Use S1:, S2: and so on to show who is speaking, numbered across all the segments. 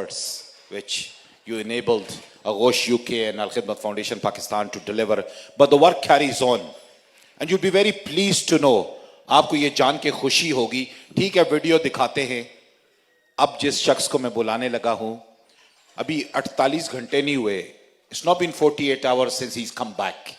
S1: efforts which you enabled Aghosh UK and Al Khidmat Foundation Pakistan to deliver. But the work carries on. And you'll be very pleased to know, آپ کو یہ جان کے خوشی ہوگی, ٹھیک ہے video دکھاتے ہیں. اب جس شخص کو میں بلانے لگا ہوں, ابھی 48 گھنٹے نہیں ہوئے. It's not been 48 hours since he's come back.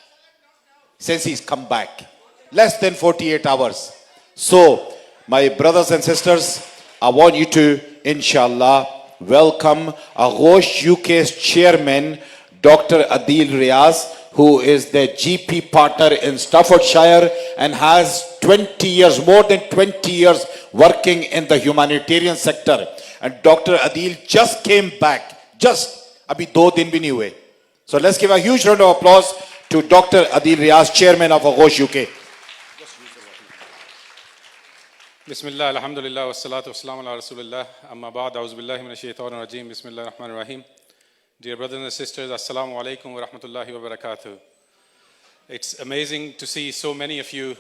S1: Since he's come back. Less than 48 hours. So, my brothers and sisters, I want you to, inshallah, welcome Aghosh UK's chairman, Dr. Adil Riaz, who is the GP partner in Staffordshire and has 20 years, more than 20 years working in the humanitarian sector. And Dr. Adil just came back, abhi 2 din bhi nahi hue. So let's give a huge round of applause to Dr. Adil Riaz, chairman of Aghosh UK.
S2: Bismillah, alhamdulillah, wassalatu wassalamu ala rasulillah, amma ba'd, a'udhu billahi minash shaitanir rajim, bismillahir rahmanir rahim. Dear brothers and sisters, assalamu alaikum wa rahmatullahi wa barakatuh. It's amazing to see so many of you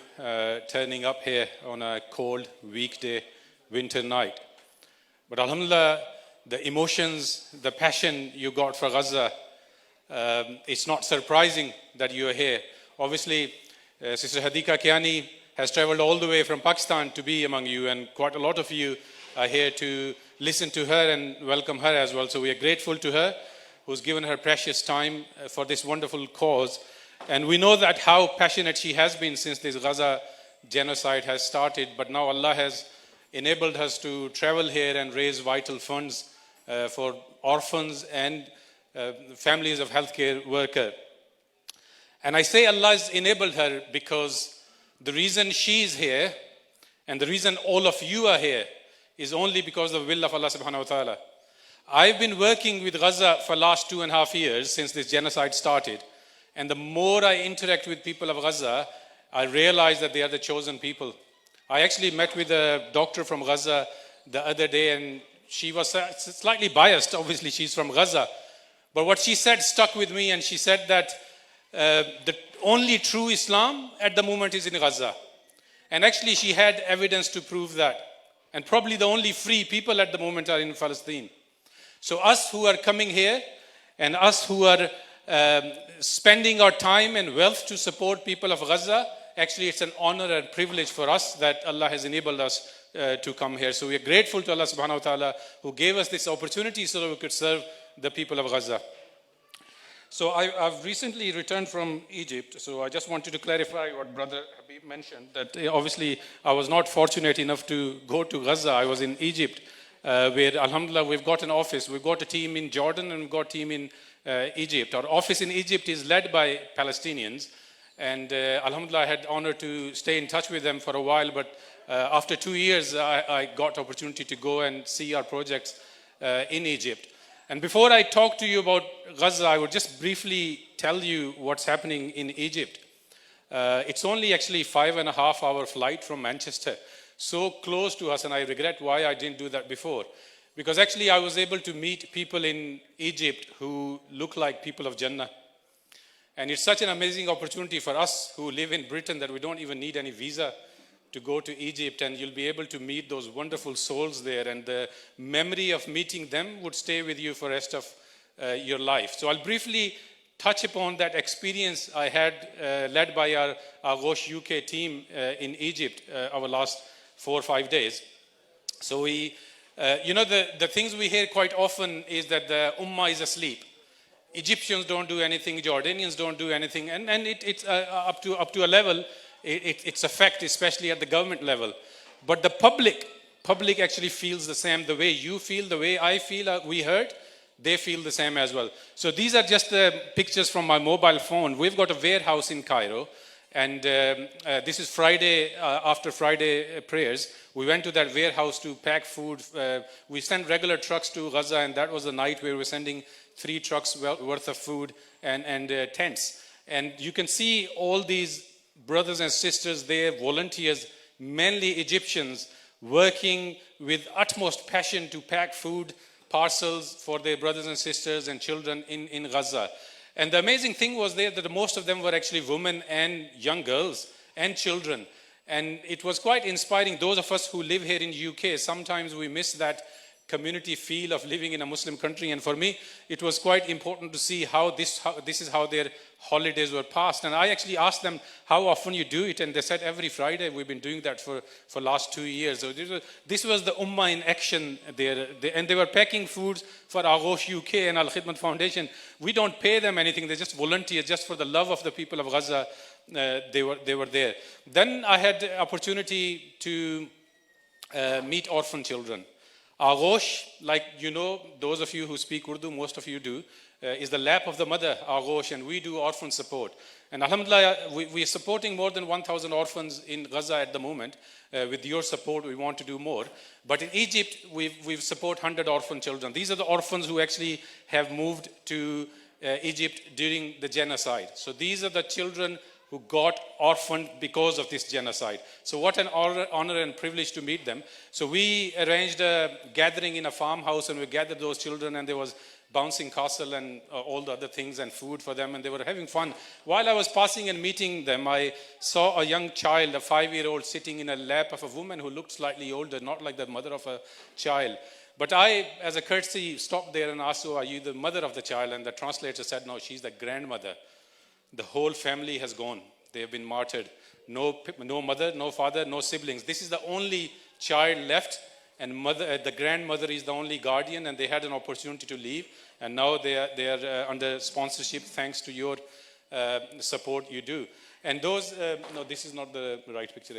S2: turning up here on a cold weekday winter night. But alhamdulillah, the emotions, the passion you got for Gaza, it's not surprising that you are here. Obviously, Sister Hadika Kiani has traveled all the way from Pakistan to be among you, and quite a lot of you are here to listen to her and welcome her as well. So we are grateful to her, who's given her precious time for this wonderful cause. And we know that how passionate she has been since this Gaza genocide has started, but now Allah has enabled us to travel here and raise vital funds for orphans and families of healthcare workers. And I say Allah has enabled her because the reason she is here and the reason all of you are here is only because of the will of Allah subhanahu wa ta'ala. I've been working with Gaza for the last 2.5 years since this genocide started. And the more I interact with people of Gaza, I realize that they are the chosen people. I actually met with a doctor from Gaza the other day, and she was slightly biased. Obviously, she's from Gaza. But what she said stuck with me, and she said that the only true Islam at the moment is in Gaza. And actually, she had evidence to prove that. And probably the only free people at the moment are in Palestine. So us who are coming here and us who are spending our time and wealth to support people of Gaza, actually it's an honor and privilege for us that Allah has enabled us to come here. So we are grateful to Allah subhanahu wa ta'ala who gave us this opportunity so that we could serve the people of Gaza. So I've recently returned from Egypt, so I just wanted to clarify what Brother Habib mentioned, that obviously I was not fortunate enough to go to Gaza. I was in Egypt, where alhamdulillah we've got an office. We've got a team in Jordan and we've got a team in Egypt. Our office in Egypt is led by Palestinians, and alhamdulillah I had honor to stay in touch with them for a while, but after 2 years I got opportunity to go and see our projects in Egypt. And before I talk to you about Gaza, I would just briefly tell you what's happening in Egypt. It's only actually 5.5 hour flight from Manchester, so close to us, and I regret why I didn't do that before. Because actually I was able to meet people in Egypt who look like people of Jannah. And it's such an amazing opportunity for us who live in Britain that we don't even need any visa to go to Egypt, and you'll be able to meet those wonderful souls there, and the memory of meeting them would stay with you for the rest of your life. So I'll briefly touch upon that experience I had led by our Aghosh UK team in Egypt our last 4 or 5 days. So we, the things we hear quite often is that the Ummah is asleep. Egyptians don't do anything, Jordanians don't do anything, and it's up to a level, it's a fact, especially at the government level. But the public actually feels the same. The way you feel, the way I feel, we heard, they feel the same as well. So these are just the pictures from my mobile phone. We've got a warehouse in Cairo, and this is Friday, after Friday prayers. We went to that warehouse to pack food. We sent regular trucks to Gaza, and that was the night where we were sending 3 trucks worth of food and tents. And you can see all these brothers and sisters there, volunteers, mainly Egyptians, working with utmost passion to pack food parcels for their brothers and sisters and children in Gaza. And the amazing thing was there that most of them were actually women and young girls and children. And it was quite inspiring. Those of us who live here in the UK, sometimes we miss that community feel of living in a Muslim country. And for me, it was quite important to see how this is how their holidays were passed. And I actually asked them how often you do it, and they said every Friday. We've been doing that for last 2 years. So this was the Ummah in action there. And they were packing foods for Aghosh UK and Al Khidmat Foundation. We don't pay them anything. They just volunteer, just for the love of the people of Gaza. They were there. Then I had the opportunity to meet orphan children. Aghosh, like you know, those of you who speak Urdu, most of you do, is the lap of the mother, Aghosh, and we do orphan support. And alhamdulillah, we are supporting more than 1,000 orphans in Gaza at the moment. With your support, we want to do more. But in Egypt, we've support 100 orphan children. These are the orphans who actually have moved to Egypt during the genocide. So these are the children who got orphaned because of this genocide. So what an honor and privilege to meet them. So we arranged a gathering in a farmhouse, and we gathered those children, and there was bouncing castle and all the other things and food for them, and they were having fun. While I was passing and meeting them, I saw a young child, a 5-year-old, sitting in a lap of a woman who looked slightly older, not like the mother of a child. But I, as a courtesy, stopped there and asked, so are you the mother of the child? And the translator said, no, she's the grandmother. The whole family has gone. They have been martyred. No mother, no father, no siblings. This is the only child left, and the grandmother is the only guardian, and they had an opportunity to leave. And now they are under sponsorship thanks to your support you do. And those, no, this is not the right picture.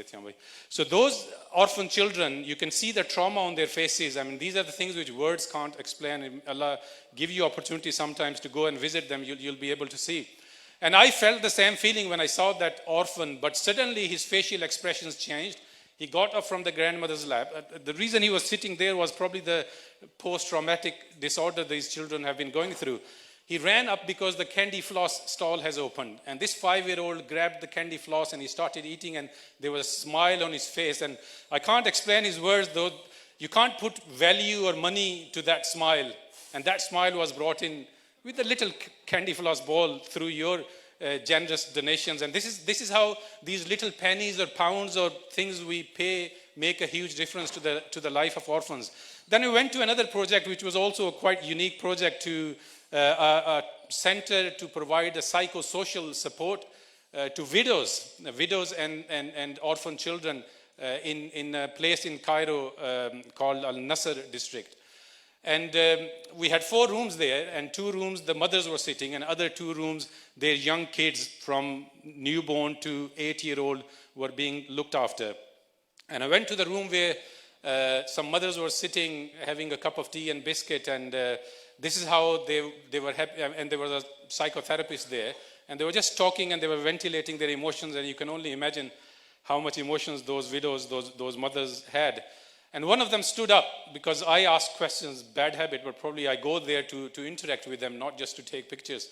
S2: So those orphan children, you can see the trauma on their faces. I mean, these are the things which words can't explain. Allah give you opportunity sometimes to go and visit them. You'll be able to see. And I felt the same feeling when I saw that orphan, but suddenly his facial expressions changed. He got up from the grandmother's lap. The reason he was sitting there was probably the post-traumatic disorder these children have been going through. He ran up because the candy floss stall has opened. And this 5-year-old grabbed the candy floss and he started eating, and there was a smile on his face. And I can't explain his words, though. You can't put value or money to that smile. And that smile was brought in with a little candy floss ball through your generous donations. And this is how these little pennies or pounds or things we pay make a huge difference to the life of orphans. Then we went to another project, which was also a quite unique project, to a center to provide a psychosocial support to widows and orphan children in a place in Cairo called Al Nasser district. And we had 4 rooms there, and 2 rooms the mothers were sitting, and other 2 rooms their young kids from newborn to 8-year-old were being looked after. And I went to the room where some mothers were sitting having a cup of tea and biscuit, and this is how they were happy. And there was a psychotherapist there, and they were just talking and they were ventilating their emotions, and you can only imagine how much emotions those widows, those mothers had. And one of them stood up, because I asked questions, bad habit, but probably I go there to interact with them, not just to take pictures.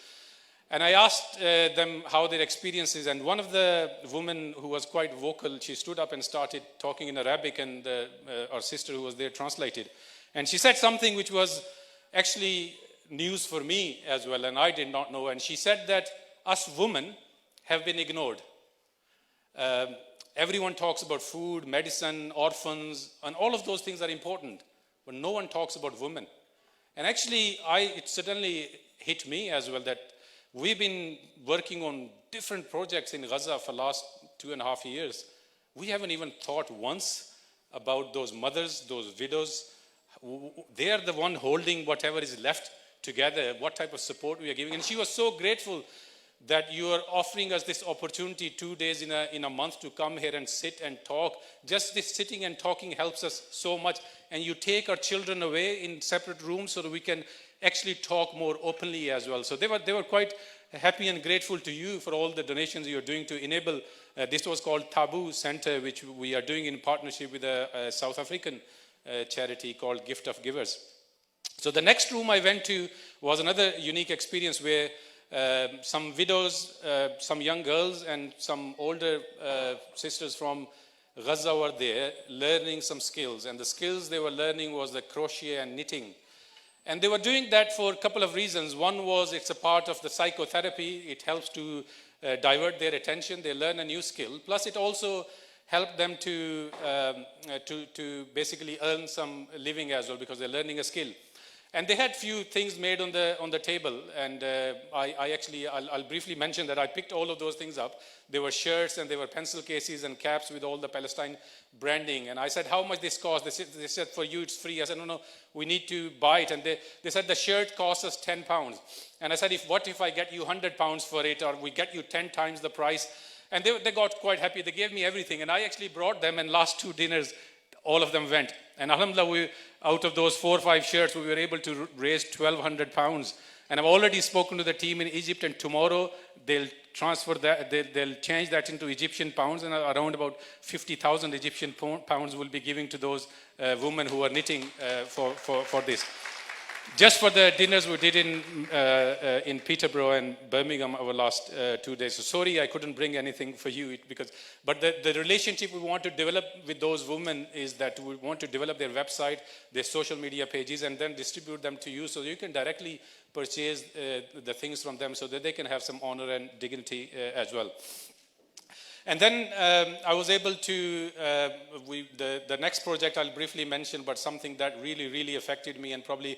S2: And I asked them how their experience is, and one of the women who was quite vocal, she stood up and started talking in Arabic, and our sister who was there translated. And she said something which was actually news for me as well, and I did not know. And she said that us women have been ignored. Everyone talks about food, medicine, orphans, and all of those things are important, but no one talks about women. And actually, it suddenly hit me as well that we've been working on different projects in Gaza for the last 2.5 years. We haven't even thought once about those mothers, those widows. They are the one holding whatever is left together, what type of support we are giving. And she was so grateful that you are offering us this opportunity 2 days in a month to come here and sit and talk. Just this sitting and talking helps us so much. And you take our children away in separate rooms so that we can actually talk more openly as well. So they were quite happy and grateful to you for all the donations you're doing to enable. This was called Taboo Center, which we are doing in partnership with a South African charity called Gift of Givers. So the next room I went to was another unique experience where some widows, some young girls, and some older sisters from Gaza were there learning some skills. And the skills they were learning was the crochet and knitting. And they were doing that for a couple of reasons. One was it's a part of the psychotherapy. It helps to divert their attention. They learn a new skill. Plus it also help them to basically earn some living as well, because they're learning a skill. And they had few things made on the table, and I'll briefly mention that I picked all of those things up. There were shirts and there were pencil cases and caps with all the Palestine branding. And I said, how much this cost? They said, for you it's free. I said, no, we need to buy it. And they said the shirt costs us £10. And I said, what if I get you £100 for it, or we get you 10 times the price? And they got quite happy. They gave me everything. And I actually brought them, and last 2 dinners, all of them went. And alhamdulillah, out of those 4 or 5 shirts, we were able to raise £1,200. And I've already spoken to the team in Egypt, and tomorrow they'll transfer that, they'll change that into Egyptian pounds, and around about 50,000 Egyptian pounds will be giving to those women who are knitting for this. Just for the dinners we did in Peterborough and Birmingham our last 2 days. So sorry I couldn't bring anything for you, but the relationship we want to develop with those women is that we want to develop their website, their social media pages, and then distribute them to you, so you can directly purchase the things from them, so that they can have some honor and dignity as well. And then I was able to, the next project I'll briefly mention, but something that really, really affected me and probably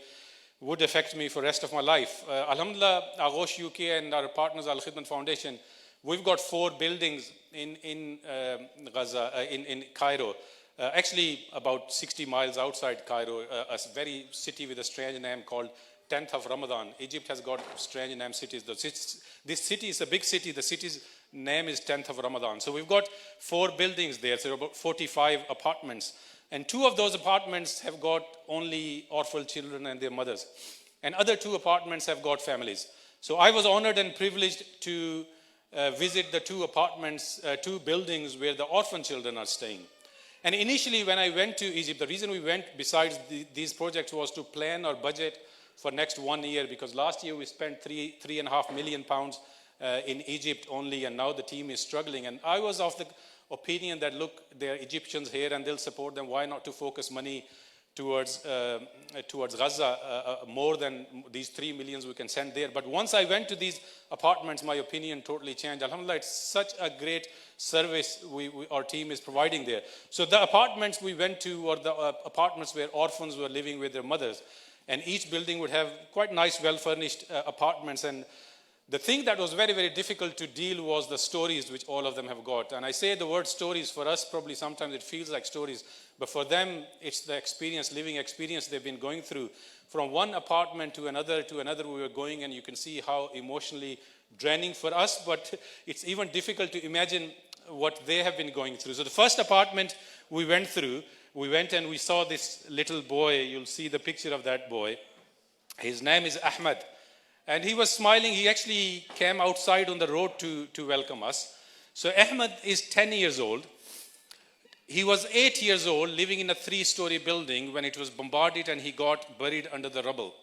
S2: would affect me for the rest of my life. Alhamdulillah, Aghosh UK and our partners, Al Khidmat Foundation, we've got 4 buildings in Gaza, in Cairo. Actually, about 60 miles outside Cairo, a very city with a strange name called 10th of Ramadan. Egypt has got strange name cities. This city is a big city. The city's name is 10th of Ramadan. So we've got 4 buildings there, so about 45 apartments. And 2 of those apartments have got only orphan children and their mothers. And other 2 apartments have got families. So I was honored and privileged to visit the 2 apartments, 2 buildings where the orphan children are staying. And initially when I went to Egypt, the reason we went besides these projects was to plan our budget for next 1 year, because last year we spent £3.5 million in Egypt only, and now the team is struggling. And I was of the opinion that, look, there are Egyptians here and they'll support them. Why not to focus money towards Gaza more than these 3 millions we can send there? But once I went to these apartments, my opinion totally changed. Alhamdulillah, it's such a great service our team is providing there. So the apartments we went to were the apartments where orphans were living with their mothers. And each building would have quite nice, well-furnished apartments. And the thing that was very, very difficult to deal was the stories which all of them have got. And I say the word stories, for us probably sometimes it feels like stories, but for them it's the experience, living experience they've been going through. From one apartment to another we were going, and you can see how emotionally draining for us, but it's even difficult to imagine what they have been going through. So the first apartment we went through, we went and we saw this little boy. You'll see the picture of that boy. His name is Ahmed. And he was smiling. He actually came outside on the road to welcome us. So Ahmed is 10 years old. He was 8 years old, living in a 3-story building when it was bombarded, and he got buried under the rubble.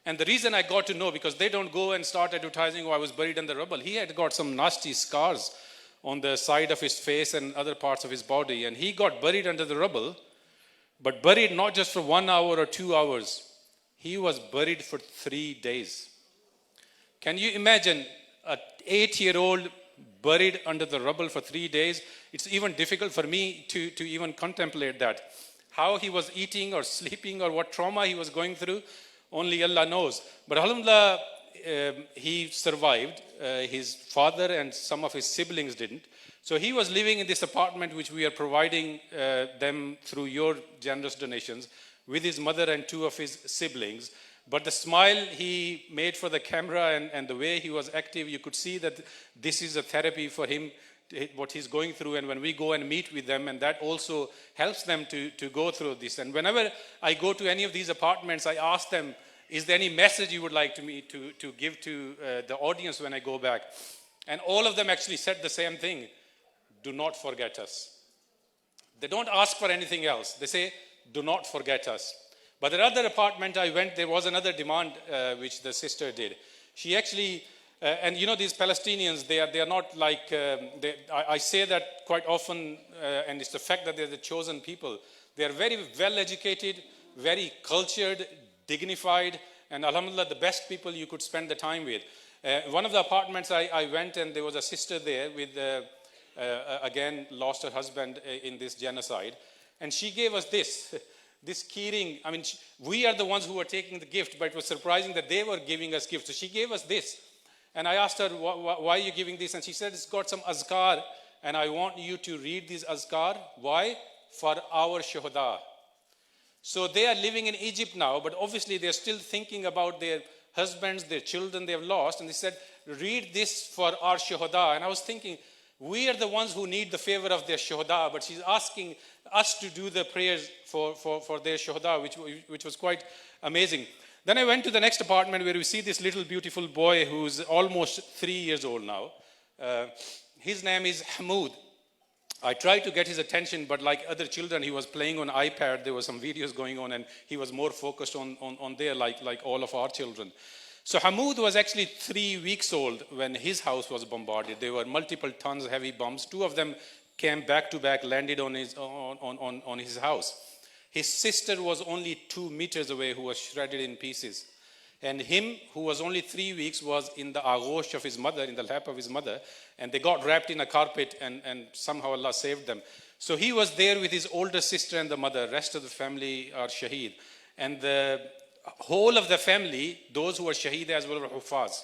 S2: And the reason I got to know, because they don't go and start advertising, oh, I was buried under rubble. He had got some nasty scars on the side of his face and other parts of his body. And he got buried under the rubble, but buried not just for 1 hour or 2 hours. He was buried for 3 days. Can you imagine an 8-year-old buried under the rubble for 3 days? It's even difficult for me to even contemplate that. How he was eating or sleeping or what trauma he was going through, only Allah knows. But alhamdulillah, he survived. His father and some of his siblings didn't. So he was living in this apartment which we are providing them through your generous donations, with his mother and 2 of his siblings. But the smile he made for the camera and the way he was active, you could see that this is a therapy for him, what he's going through. And when we go and meet with them, and that also helps them to go through this. And whenever I go to any of these apartments, I ask them, is there any message you would like me to give to the audience when I go back? And all of them actually said the same thing: do not forget us. They don't ask for anything else. They say, do not forget us. But the other apartment I went, there was another demand which the sister did. She actually, and you know, these Palestinians, they are not like, I say that quite often, and it's the fact that they're the chosen people. They are very well educated, very cultured, dignified, and alhamdulillah, the best people you could spend the time with. One of the apartments I went, and there was a sister there with again lost her husband in this genocide. And she gave us this, this keyring. I mean, we are the ones who were taking the gift, but it was surprising that they were giving us gifts. So she gave us this. And I asked her, why are you giving this? And she said, it's got some azkar, and I want you to read these azkar. Why? For our shuhada. So they are living in Egypt now, but obviously they're still thinking about their husbands, their children they have lost. And they said, read this for our shuhada. And I was thinking, we are the ones who need the favor of their shuhada, but she's asking us to do the prayers for their shuhada, which was quite amazing. Then I went to the next apartment where we see this little beautiful boy who's almost 3 years old now. His name is Hamoud. I tried to get his attention, but like other children, he was playing on iPad. There were some videos going on, and he was more focused on there, like all of our children. So Hamoud was actually 3 weeks old when his house was bombarded. There were multiple tons of heavy bombs. 2 of them came back to back, landed on his house. His sister was only 2 meters away, who was shredded in pieces. And him, who was only 3 weeks, was in the aghosh of his mother, in the lap of his mother, and they got wrapped in a carpet, and somehow Allah saved them. So he was there with his older sister and the mother. Rest of the family are shaheed. And the whole of the family, those who are shaheed as well, were hufaz.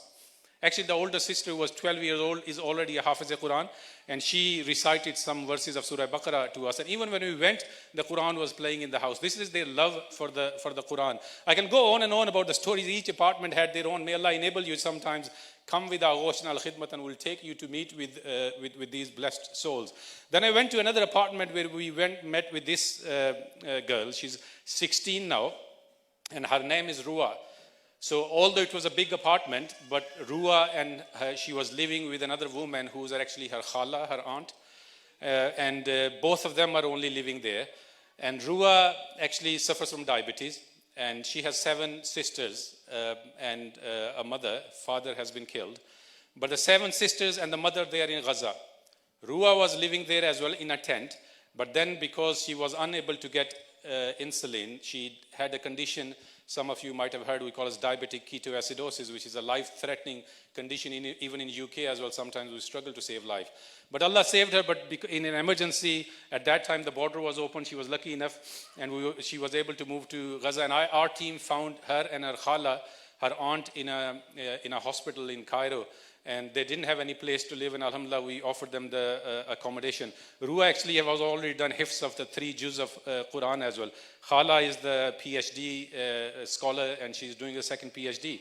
S2: Actually, the older sister, who was 12 years old, is already a hafiz al-Quran, and she recited some verses of Surah Baqarah to us. And even when we went, the Quran was playing in the house. This is their love for the Quran. I can go on and on about the stories. Each apartment had their own. May Allah enable you sometimes. Come with our Aghosh al-Khidmat, and we'll take you to meet with these blessed souls. Then I went to another apartment where we met with this girl. She's 16 now, and her name is Ruwa. So although it was a big apartment, but Ruwa and she was living with another woman who was actually her khala, her aunt. And both of them are only living there. And Ruwa actually suffers from diabetes. And she has 7 sisters and a mother. Father has been killed. But the 7 sisters and the mother, they are in Gaza. Ruwa was living there as well in a tent. But then because she was unable to get insulin, she had a condition some of you might have heard, we call it diabetic ketoacidosis, which is a life-threatening condition even in UK as well. Sometimes we struggle to save life. But Allah saved her, but in an emergency, at that time the border was open. She was lucky enough, and she was able to move to Gaza. And our team found her and her khala, her aunt, in a hospital in Cairo. And they didn't have any place to live, and alhamdulillah, we offered them the accommodation. Ruwa actually has already done hifz of the 3 juz of Quran as well. Khala is the PhD scholar, and she's doing a second PhD.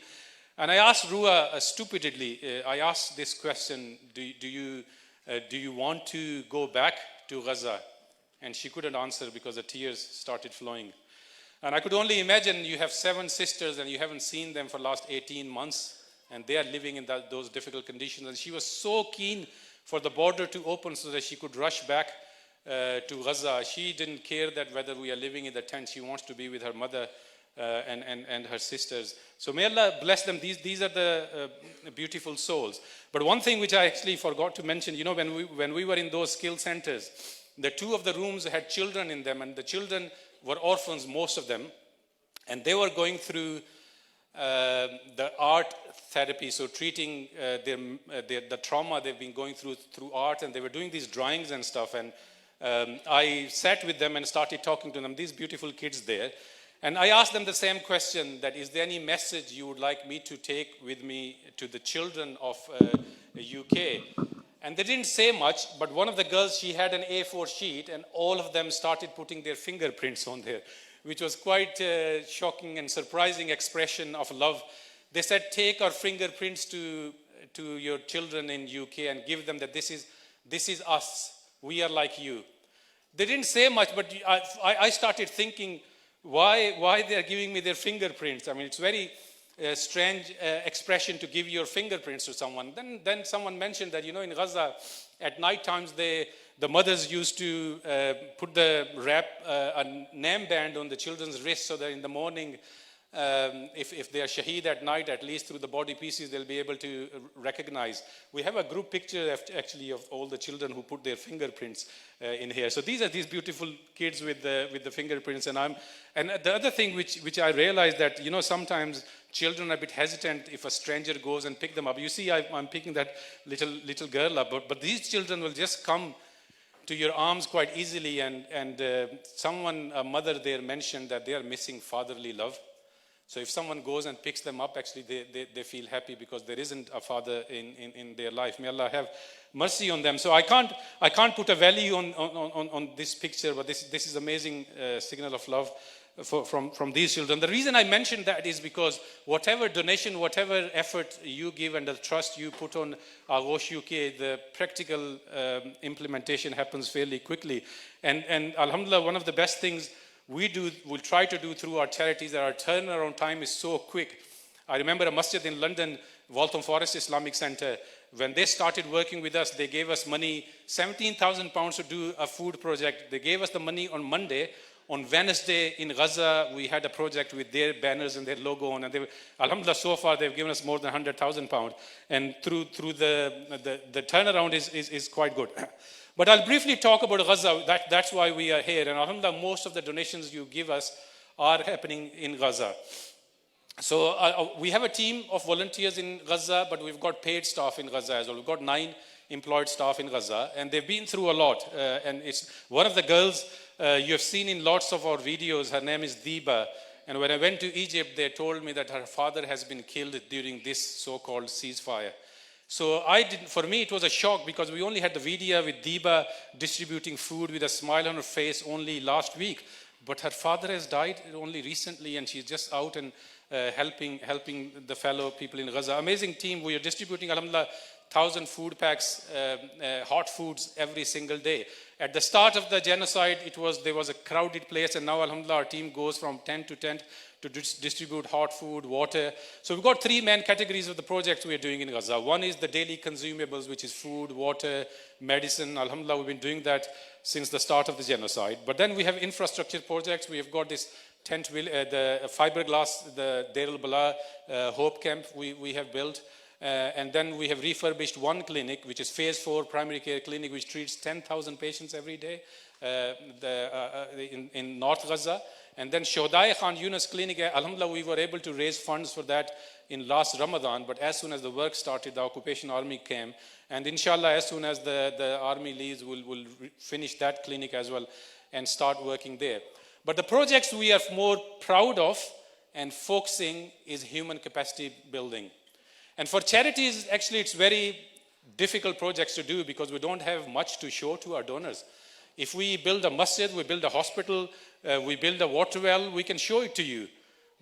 S2: And I asked Ruwa stupidly, I asked this question, do you want to go back to Gaza? And she couldn't answer because the tears started flowing. And I could only imagine you have 7 sisters and you haven't seen them for the last 18 months. And they are living in those difficult conditions. And she was so keen for the border to open so that she could rush back to Gaza. She didn't care that whether we are living in the tent. She wants to be with her mother and her sisters. So may Allah bless them. These are the beautiful souls. But one thing which I actually forgot to mention, you know, when we were in those skill centers, the 2 of the rooms had children in them, and the children were orphans, most of them. And they were going through the art therapy, so treating the trauma they've been going through art, and they were doing these drawings and stuff. And I sat with them and started talking to them, these beautiful kids there. And I asked them the same question, that is there any message you would like me to take with me to the children of the UK? And they didn't say much, but one of the girls, she had an A4 sheet, and all of them started putting their fingerprints on there, which was quite a shocking and surprising expression of love. They said, take our fingerprints to your children in UK and give them that this is us. We are like you. They didn't say much, but I started thinking, why they are giving me their fingerprints? I mean, it's very strange expression to give your fingerprints to someone. Then someone mentioned that, you know, in Gaza, at night times, the mothers used to put a name band on the children's wrists so that in the morning, if they are shaheed at night, at least through the body pieces, they'll be able to recognize. We have a group picture actually of all the children who put their fingerprints in here. So these are these beautiful kids with the fingerprints. And the other thing which I realized that, you know, sometimes children are a bit hesitant if a stranger goes and pick them up. You see, I'm picking that little girl up, but these children will just come to your arms quite easily. And a mother there mentioned that they are missing fatherly love. So if someone goes and picks them up, actually they feel happy because there isn't a father in their life. May Allah have mercy on them. So I can't put a value on this picture, but this is amazing signal of love from these children. The reason I mentioned that is because whatever donation, whatever effort you give and the trust you put on Aghosh UK, the practical implementation happens fairly quickly. And alhamdulillah, one of the best things we'll try to do through our charities that our turnaround time is so quick. I remember a masjid in London, Waltham Forest Islamic Center. When they started working with us, they gave us money, £17,000 to do a food project. They gave us the money on Monday. On Wednesday in Gaza, we had a project with their banners and their logo on. And alhamdulillah, so far they've given us more than £100,000. And through the turnaround is quite good. But I'll briefly talk about Gaza. That's why we are here. And alhamdulillah, most of the donations you give us are happening in Gaza. So we have a team of volunteers in Gaza, but we've got paid staff in Gaza as well. We've got 9 employed staff in Gaza, and they've been through a lot. And it's one of the girls you have seen in lots of our videos. Her name is Diba. And when I went to Egypt, they told me that her father has been killed during this so-called ceasefire. So for me, it was a shock because we only had the video with Diba distributing food with a smile on her face only last week. But her father has died only recently, and she's just out and helping the fellow people in Gaza. Amazing team. We are distributing, alhamdulillah, 1,000 food packs, hot foods every single day. At the start of the genocide, there was a crowded place, and now, alhamdulillah, our team goes from tent to tent to distribute hot food, water. So we've got 3 main categories of the projects we are doing in Gaza. One is the daily consumables, which is food, water, medicine. Alhamdulillah, we've been doing that since the start of the genocide. But then we have infrastructure projects. We have got this the fiberglass, the Deir al-Bala Hope Camp we have built. And then we have refurbished one clinic, which is phase 4 primary care clinic, which treats 10,000 patients every day in North Gaza. And then Shohdai Khan Yunus Clinic, alhamdulillah, we were able to raise funds for that in last Ramadan. But as soon as the work started, the occupation army came. And inshallah, as soon as the army leaves, we'll finish that clinic as well and start working there. But the projects we are more proud of and focusing is human capacity building. And for charities, actually, it's very difficult projects to do because we don't have much to show to our donors. If we build a masjid, we build a hospital, we build a water well, we can show it to you.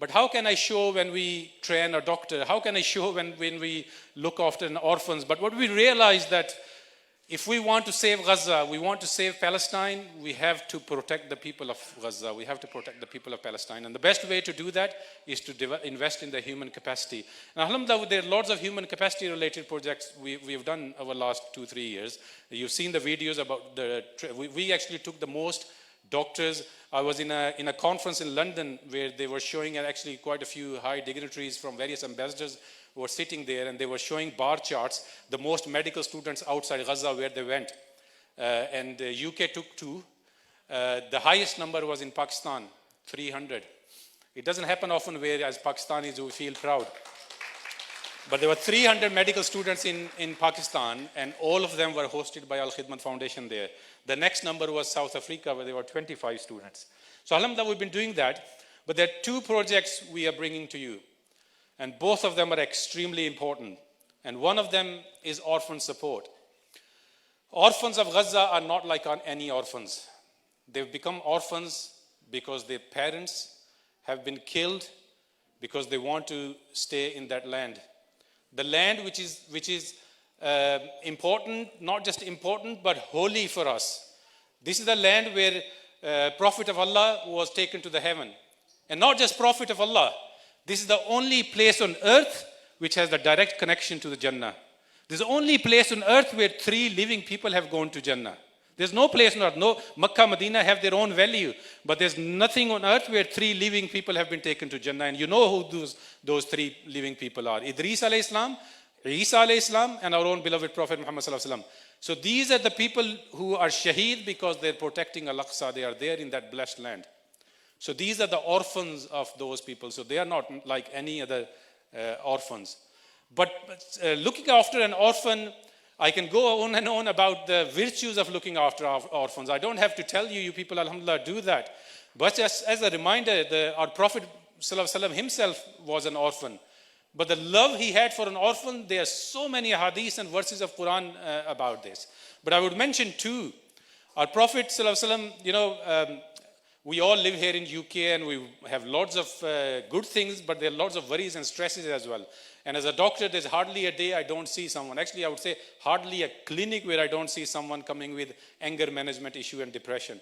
S2: But how can I show when we train a doctor? How can I show when we look after an orphans? But what we realize that if we want to save Gaza, we want to save Palestine, we have to protect the people of Gaza. We have to protect the people of Palestine. And the best way to do that is to invest in the human capacity. And alhamdulillah, there are lots of human capacity related projects we have done over the last 2-3 years. You've seen the videos about we actually took the most doctors. I was in a conference in London where they were showing actually quite a few high dignitaries from various ambassadors were sitting there, and they were showing bar charts, the most medical students outside Gaza where they went. And UK took 2. The highest number was in Pakistan, 300. It doesn't happen often where as Pakistanis we feel proud. But there were 300 medical students in Pakistan, and all of them were hosted by Al Khidmat Foundation there. The next number was South Africa, where there were 25 students. So alhamdulillah, we've been doing that. But there are 2 projects we are bringing to you. And both of them are extremely important. And one of them is orphan support. Orphans of Gaza are not like any orphans. They've become orphans because their parents have been killed because they want to stay in that land. The land which is important, not just important, but holy for us. This is the land where Prophet of Allah was taken to the heaven. And not just Prophet of Allah. This is the only place on earth which has the direct connection to the Jannah. This is the only place on earth where 3 living people have gone to Jannah. There's no place on earth. No, Makkah, Medina have their own value. But there's nothing on earth where 3 living people have been taken to Jannah. And you know who those 3 living people are. Idris alayhi salam, Isa alayhi salam, and our own beloved Prophet Muhammad sallallahu alayhi wa sallam. So these are the people who are shaheed because they're protecting Al-Aqsa. They are there in that blessed land. So these are the orphans of those people. So they are not like any other orphans. But looking after an orphan, I can go on and on about the virtues of looking after orphans. I don't have to tell you, you people, alhamdulillah, do that. But as a reminder, our Prophet ﷺ himself was an orphan. But the love he had for an orphan, there are so many hadiths and verses of Quran about this. But I would mention two. Our Prophet ﷺ, we all live here in UK and we have lots of good things, but there are lots of worries and stresses as well. And as a doctor, there's hardly a day I don't see someone. Actually, I would say hardly a clinic where I don't see someone coming with anger management issue and depression.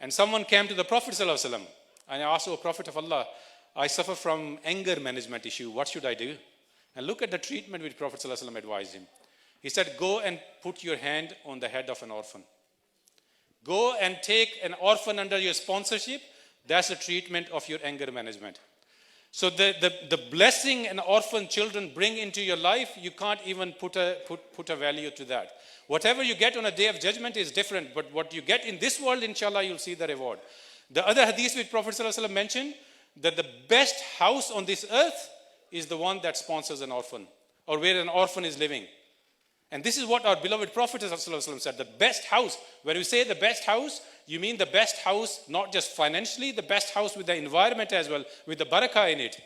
S2: And someone came to the Prophet ﷺ and asked, "O Prophet of Allah, I suffer from anger management issue. What should I do?" And look at the treatment which Prophet ﷺ advised him. He said, "Go and put your hand on the head of an orphan. Go and take an orphan under your sponsorship. That's the treatment of your anger management." So the blessing an orphan children bring into your life, you can't even put a value to that. Whatever you get on a day of judgment is different, but what you get in this world, inshallah, you'll see the reward. The other hadith which Prophet ﷺ mentioned, that the best house on this earth is the one that sponsors an orphan, or where an orphan is living. And this is what our beloved Prophet ﷺ said, the best house. When we say the best house, you mean the best house, not just financially, the best house with the environment as well, with the barakah in it.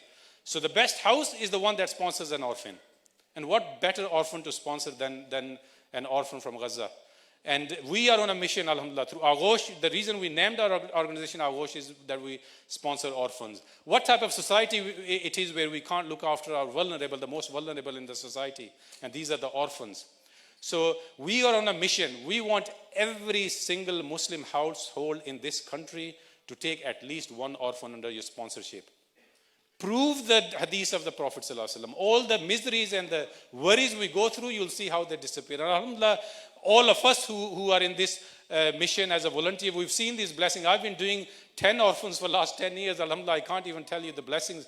S2: So the best house is the one that sponsors an orphan. And what better orphan to sponsor than an orphan from Gaza? And we are on a mission, alhamdulillah, through Aghosh. The reason we named our organization Aghosh is that we sponsor orphans. What type of society it is where we can't look after our vulnerable, the most vulnerable in the society? And these are the orphans. So we are on a mission. We want every single Muslim household in this country to take at least one orphan under your sponsorship. Prove the hadith of the Prophet ﷺ. All the miseries and the worries we go through, you'll see how they disappear. And alhamdulillah, all of us who are in this mission as a volunteer, we've seen this blessing. I've been doing 10 orphans for the last 10 years. Alhamdulillah, I can't even tell you the blessings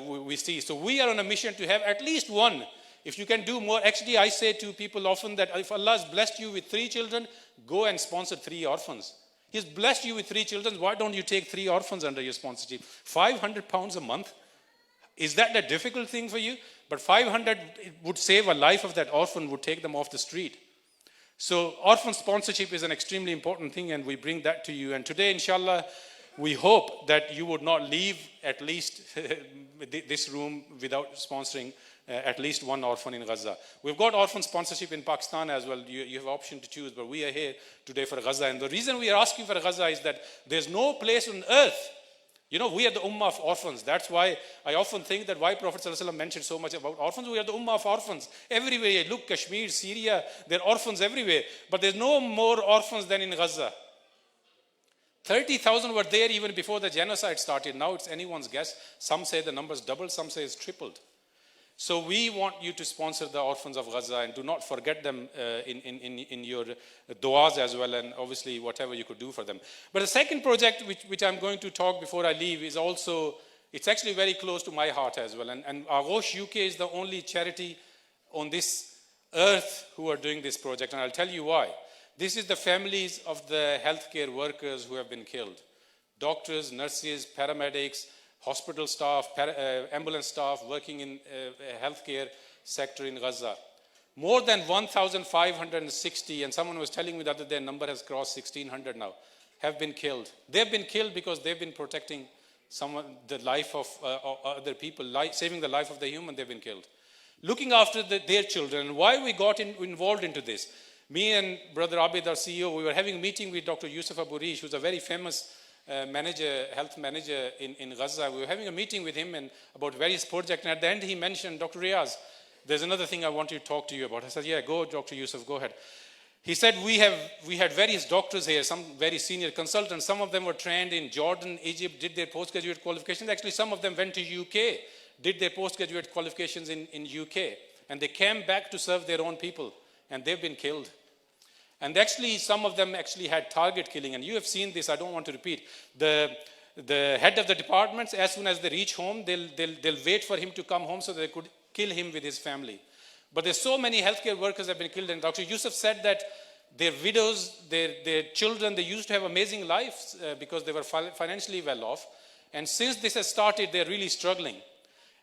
S2: we see. So we are on a mission to have at least one. If you can do more, actually I say to people often that if Allah has blessed you with 3 children, go and sponsor 3 orphans. He's blessed you with 3 children. Why don't you take 3 orphans under your sponsorship? £500 a month. Is that a difficult thing for you? But 500 would save a life of that orphan, would take them off the street. So orphan sponsorship is an extremely important thing, and we bring that to you. And today, inshallah, we hope that you would not leave at least this room without sponsoring at least one orphan in Gaza. We've got orphan sponsorship in Pakistan as well. You have option to choose, but we are here today for Gaza. And the reason we are asking for Gaza is that there's no place on earth. We are the ummah of orphans. That's why I often think that why Prophet ﷺ mentioned so much about orphans. We are the ummah of orphans. Everywhere you look, Kashmir, Syria, there are orphans everywhere. But there's no more orphans than in Gaza. 30,000 were there even before the genocide started. Now it's anyone's guess. Some say the numbers doubled, some say it's tripled. So we want you to sponsor the orphans of Gaza, and do not forget them in your du'as as well, and obviously whatever you could do for them. But the second project which I'm going to talk before I leave is also, it's actually very close to my heart as well. And Aghosh UK is the only charity on this earth who are doing this project, and I'll tell you why. This is the families of the healthcare workers who have been killed. Doctors, nurses, paramedics, hospital staff, ambulance staff working in healthcare sector in Gaza. More than 1,560, and someone was telling me the other day, number has crossed 1,600 now, have been killed. They've been killed because they've been protecting the life of other people, saving the life of the human. They've been killed. Looking after their children. Why we got involved into this? Me and Brother Abid, our CEO, we were having a meeting with Dr. Yusuf Abu Rish, who's a very famous health manager in Gaza. We were having a meeting with him and about various projects, and at the end he mentioned, "Dr. Riaz, there's another thing I want to talk to you about." I said, "Yeah, go, Dr. Yusuf, go ahead." He said, we had various doctors here, some very senior consultants. Some of them were trained in Jordan, Egypt, did their postgraduate qualifications. Actually, some of them went to UK, did their postgraduate qualifications in UK, and they came back to serve their own people, and they've been killed. And actually, some of them actually had target killing. And you have seen this, I don't want to repeat. The head of the departments, as soon as they reach home, they'll wait for him to come home so they could kill him with his family. But there's so many healthcare workers have been killed. And Dr. Yusuf said that their widows, their children, they used to have amazing lives because they were financially well off. And since this has started, they're really struggling.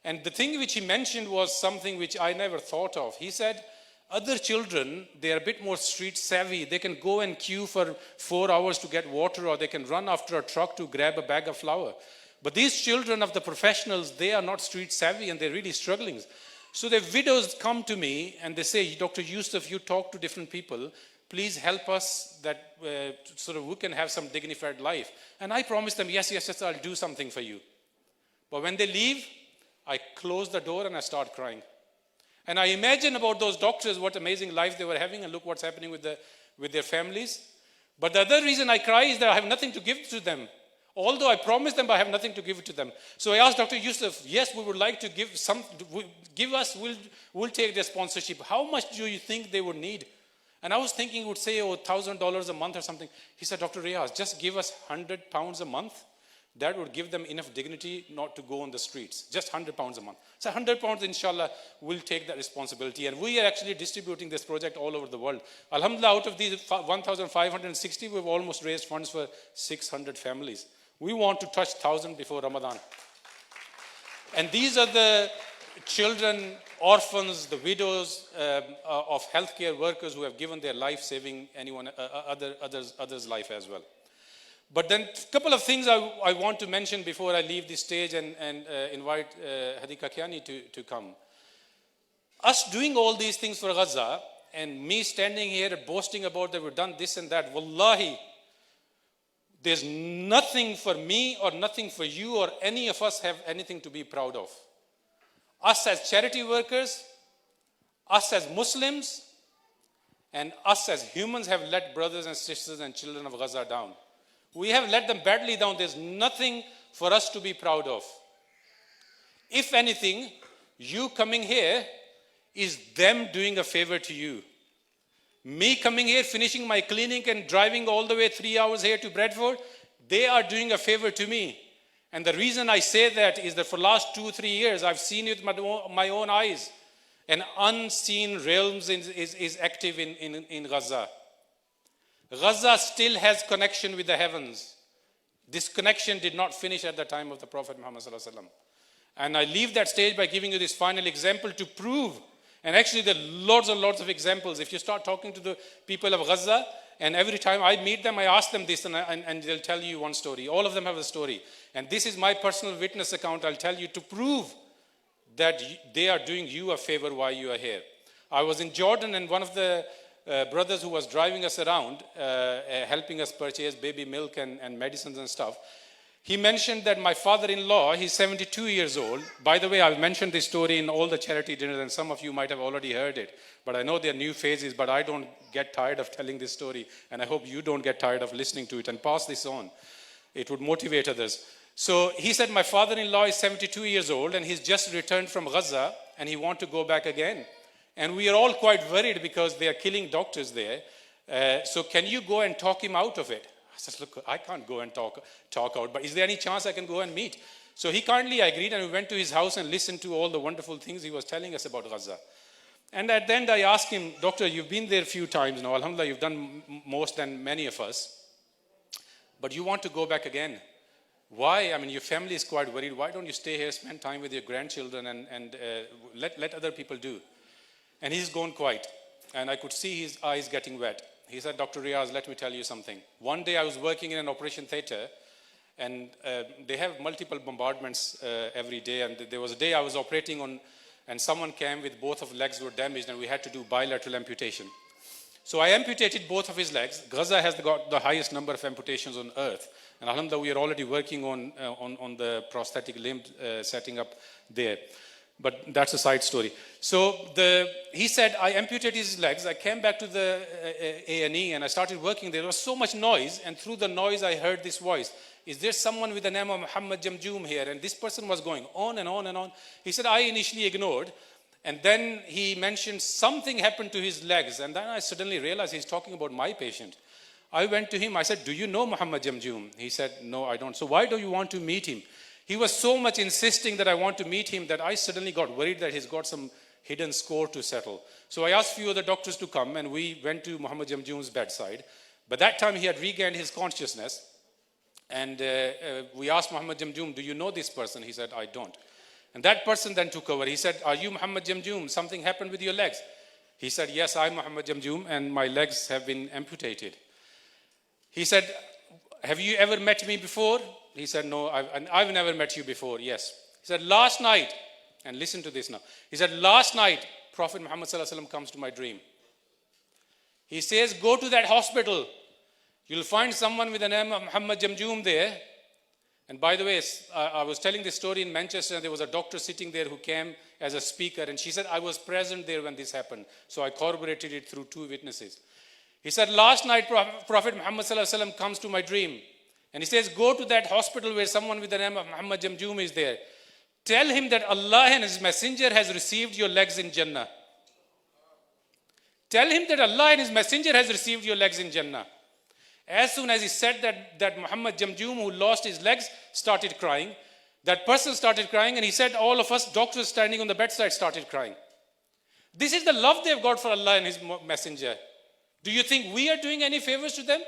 S2: And the thing which he mentioned was something which I never thought of. He said, other children, they are a bit more street savvy. They can go and queue for 4 hours to get water, or they can run after a truck to grab a bag of flour. But these children of the professionals, they are not street savvy and they're really struggling. So the widows come to me and they say, Dr. Yusuf, you talk to different people. Please help us that sort of we can have some dignified life. And I promise them, yes, I'll do something for you. But when they leave, I close the door and I start crying. And I imagine about those doctors, what amazing life they were having, and look what's happening with their families. But the other reason I cry is that I have nothing to give to them. Although I promised them, but I have nothing to give to them. So I asked Dr. Yusuf, yes, we would like to give some, give us, we'll take their sponsorship. How much do you think they would need? And I was thinking he would say, $1,000 a month or something. He said, Dr. Riaz, just give us £100 a month. That would give them enough dignity not to go on the streets. Just £100 a month. So £100, inshallah, will take that responsibility. And we are actually distributing this project all over the world. Alhamdulillah, out of these 1,560, we've almost raised funds for 600 families. We want to touch 1,000 before Ramadan. And these are the children, orphans, the widows of healthcare workers who have given their life, saving anyone, others' life as well. But then a couple of things I want to mention before I leave this stage and invite Hadi Kakiani to come. Us doing all these things for Gaza and me standing here boasting about that we've done this and that, wallahi, there's nothing for me or nothing for you or any of us have anything to be proud of. Us as charity workers, us as Muslims, and us as humans have let brothers and sisters and children of Gaza down. We have let them badly down. There's nothing for us to be proud of. If anything, you coming here is them doing a favor to you. Me coming here, finishing my clinic and driving all the way 3 hours here to Bradford, they are doing a favor to me. And the reason I say that is that for the last 2-3 years, I've seen it with my own eyes. An unseen realms is active in Gaza. Gaza still has connection with the heavens. This connection did not finish at the time of the Prophet Muhammad sallallahu alaihi wasallam. And I leave that stage by giving you this final example to prove. And actually there are lots and lots of examples. If you start talking to the people of Gaza, and every time I meet them, I ask them this, and they'll tell you one story. All of them have a story. And this is my personal witness account. I'll tell you to prove that they are doing you a favor while you are here. I was in Jordan, and one of the brothers who was driving us around, helping us purchase baby milk and medicines and stuff, he mentioned that my father-in-law, he's 72 years old. By the way, I've mentioned this story in all the charity dinners, and some of you might have already heard it. But I know there are new phases, but I don't get tired of telling this story, and I hope you don't get tired of listening to it, and pass this on. It would motivate others. So he said, my father-in-law is 72 years old, and he's just returned from Gaza, and he wants to go back again. And we are all quite worried because they are killing doctors there. So can you go and talk him out of it? I said, look, I can't go and talk out, but is there any chance I can go and meet? So he kindly agreed, and we went to his house and listened to all the wonderful things he was telling us about Gaza. And at the end, I asked him, Doctor, you've been there a few times now. Alhamdulillah, you've done most than many of us. But you want to go back again. Why? I mean, your family is quite worried. Why don't you stay here, spend time with your grandchildren, and let other people do? And he's gone quiet. And I could see his eyes getting wet. He said, Dr. Riaz, let me tell you something. One day I was working in an operation theater, and they have multiple bombardments every day. And there was a day I was operating on, and someone came with both of legs were damaged, and we had to do bilateral amputation. So I amputated both of his legs. Gaza has got the highest number of amputations on earth. And alhamdulillah, we are already working on the prosthetic limb setting up there. But that's a side story. So he said, I amputated his legs. I came back to the A&E and I started working there. There was so much noise, and through the noise I heard this voice. Is there someone with the name of Muhammad Jamjoom here? And this person was going on and on and on. He said, I initially ignored. And then he mentioned something happened to his legs. And then I suddenly realized he's talking about my patient. I went to him. I said, do you know Muhammad Jamjoom? He said, no, I don't. So why do you want to meet him? He was so much insisting that I want to meet him that I suddenly got worried that he's got some hidden score to settle. So I asked a few other doctors to come, and we went to Muhammad Jamjoom's bedside. But that time he had regained his consciousness. And we asked Muhammad Jamjoom, do you know this person? He said, I don't. And that person then took over. He said, "Are you Muhammad Jamjoom? Something happened with your legs." He said, "Yes, I'm Muhammad Jamjoom, and my legs have been amputated." He said, "Have you ever met me before?" He said, "No, I've never met you before." Yes. He said, "Last night," and listen to this now. He said, "Last night, Prophet Muhammad Sallallahu Alaihi Wasallam comes to my dream. He says, go to that hospital. You'll find someone with the name of Muhammad Jamjoom there." And by the way, I was telling this story in Manchester, and there was a doctor sitting there who came as a speaker, and she said, "I was present there when this happened." So I corroborated it through 2 witnesses. He said, "Last night, Prophet Muhammad Sallallahu Alaihi Wasallam comes to my dream, and he says, go to that hospital where someone with the name of Muhammad Jamjoom is there. Tell him that Allah and His Messenger has received your legs in Jannah. Tell him that Allah and His Messenger has received your legs in Jannah." As soon as he said that Muhammad Jamjoom, who lost his legs, started crying. That person started crying, and he said all of us doctors standing on the bedside started crying. This is the love they've got for Allah and His Messenger. Do you think we are doing any favors to them?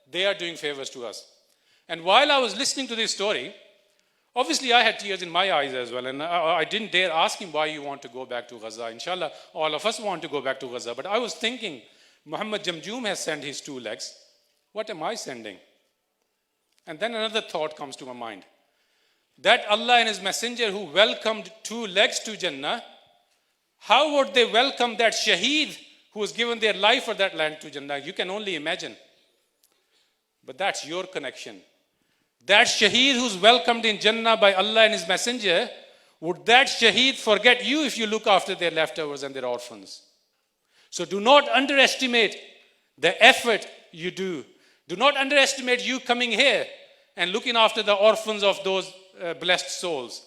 S2: They are doing favors to us. And while I was listening to this story, obviously I had tears in my eyes as well, and I didn't dare ask him why you want to go back to Gaza. Inshallah, all of us want to go back to Gaza. But I was thinking, Muhammad Jamjoom has sent his 2 legs. What am I sending? And then another thought comes to my mind. That Allah and His Messenger who welcomed 2 legs to Jannah, how would they welcome that Shaheed who has given their life for that land to Jannah? You can only imagine. But that's your connection. That Shaheed who's welcomed in Jannah by Allah and His Messenger, would that Shaheed forget you if you look after their leftovers and their orphans? So do not underestimate the effort you do. Do not underestimate you coming here and looking after the orphans of those blessed souls.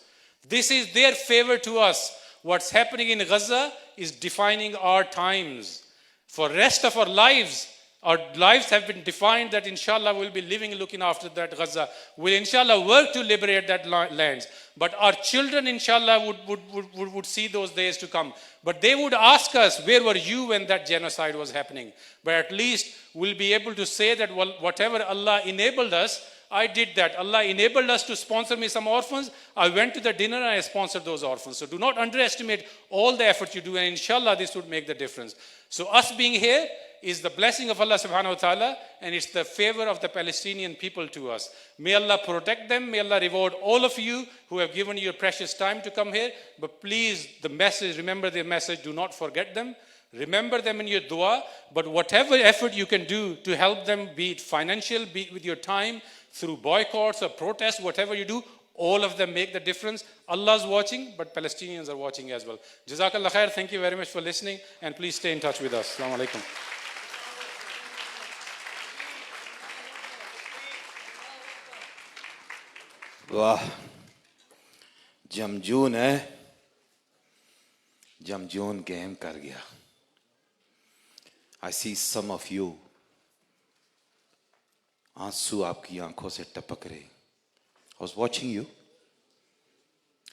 S2: This is their favor to us. What's happening in Gaza is defining our times. For rest of our lives have been defined that inshallah we'll be living looking after that Gaza. We'll inshallah work to liberate that lands. But our children inshallah would see those days to come. But they would ask us, where were you when that genocide was happening? But at least we'll be able to say that whatever Allah enabled us, I did that. Allah enabled us to sponsor me some orphans. I went to the dinner and I sponsored those orphans. So do not underestimate all the effort you do, and inshallah this would make the difference. So us being here is the blessing of Allah subhanahu wa ta'ala, and it's the favor of the Palestinian people to us. May Allah protect them. May Allah reward all of you who have given your precious time to come here. But please, the message, remember the message, do not forget them. Remember them in your dua. But whatever effort you can do to help them, be it financial, be it with your time, through boycotts or protests, whatever you do, all of them make the difference. Allah's watching, but Palestinians are watching as well. Jazakallah khair. Thank you very much for listening, and please stay in touch with us. Assalamu alaikum.
S1: वाह, जमजून है, जमजून game कर गया. I see some of you, आंसू आपकी आंखों से टपक रहे. I was watching you.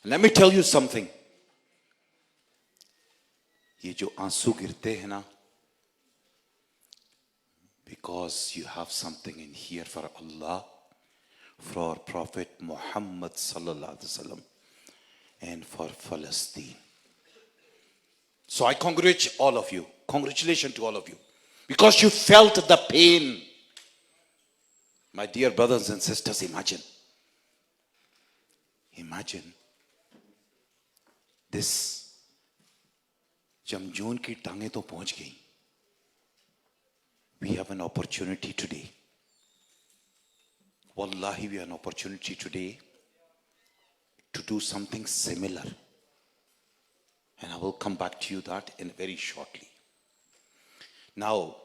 S1: Let me tell you something. ये जो आंसू गिरते हैं ना, because you have something in here for Allah, for Prophet Muhammad sallallahu alaihi wasallam, and for Palestine. So I congratulate all of you. Congratulations to all of you, because you felt the pain. My dear brothers and sisters, imagine this. Jamjoon ki टांगे तो पहुंच गई. We have an opportunity today. Wallahi, we have an opportunity today to do something similar. And I will come back to you that in very shortly. Now,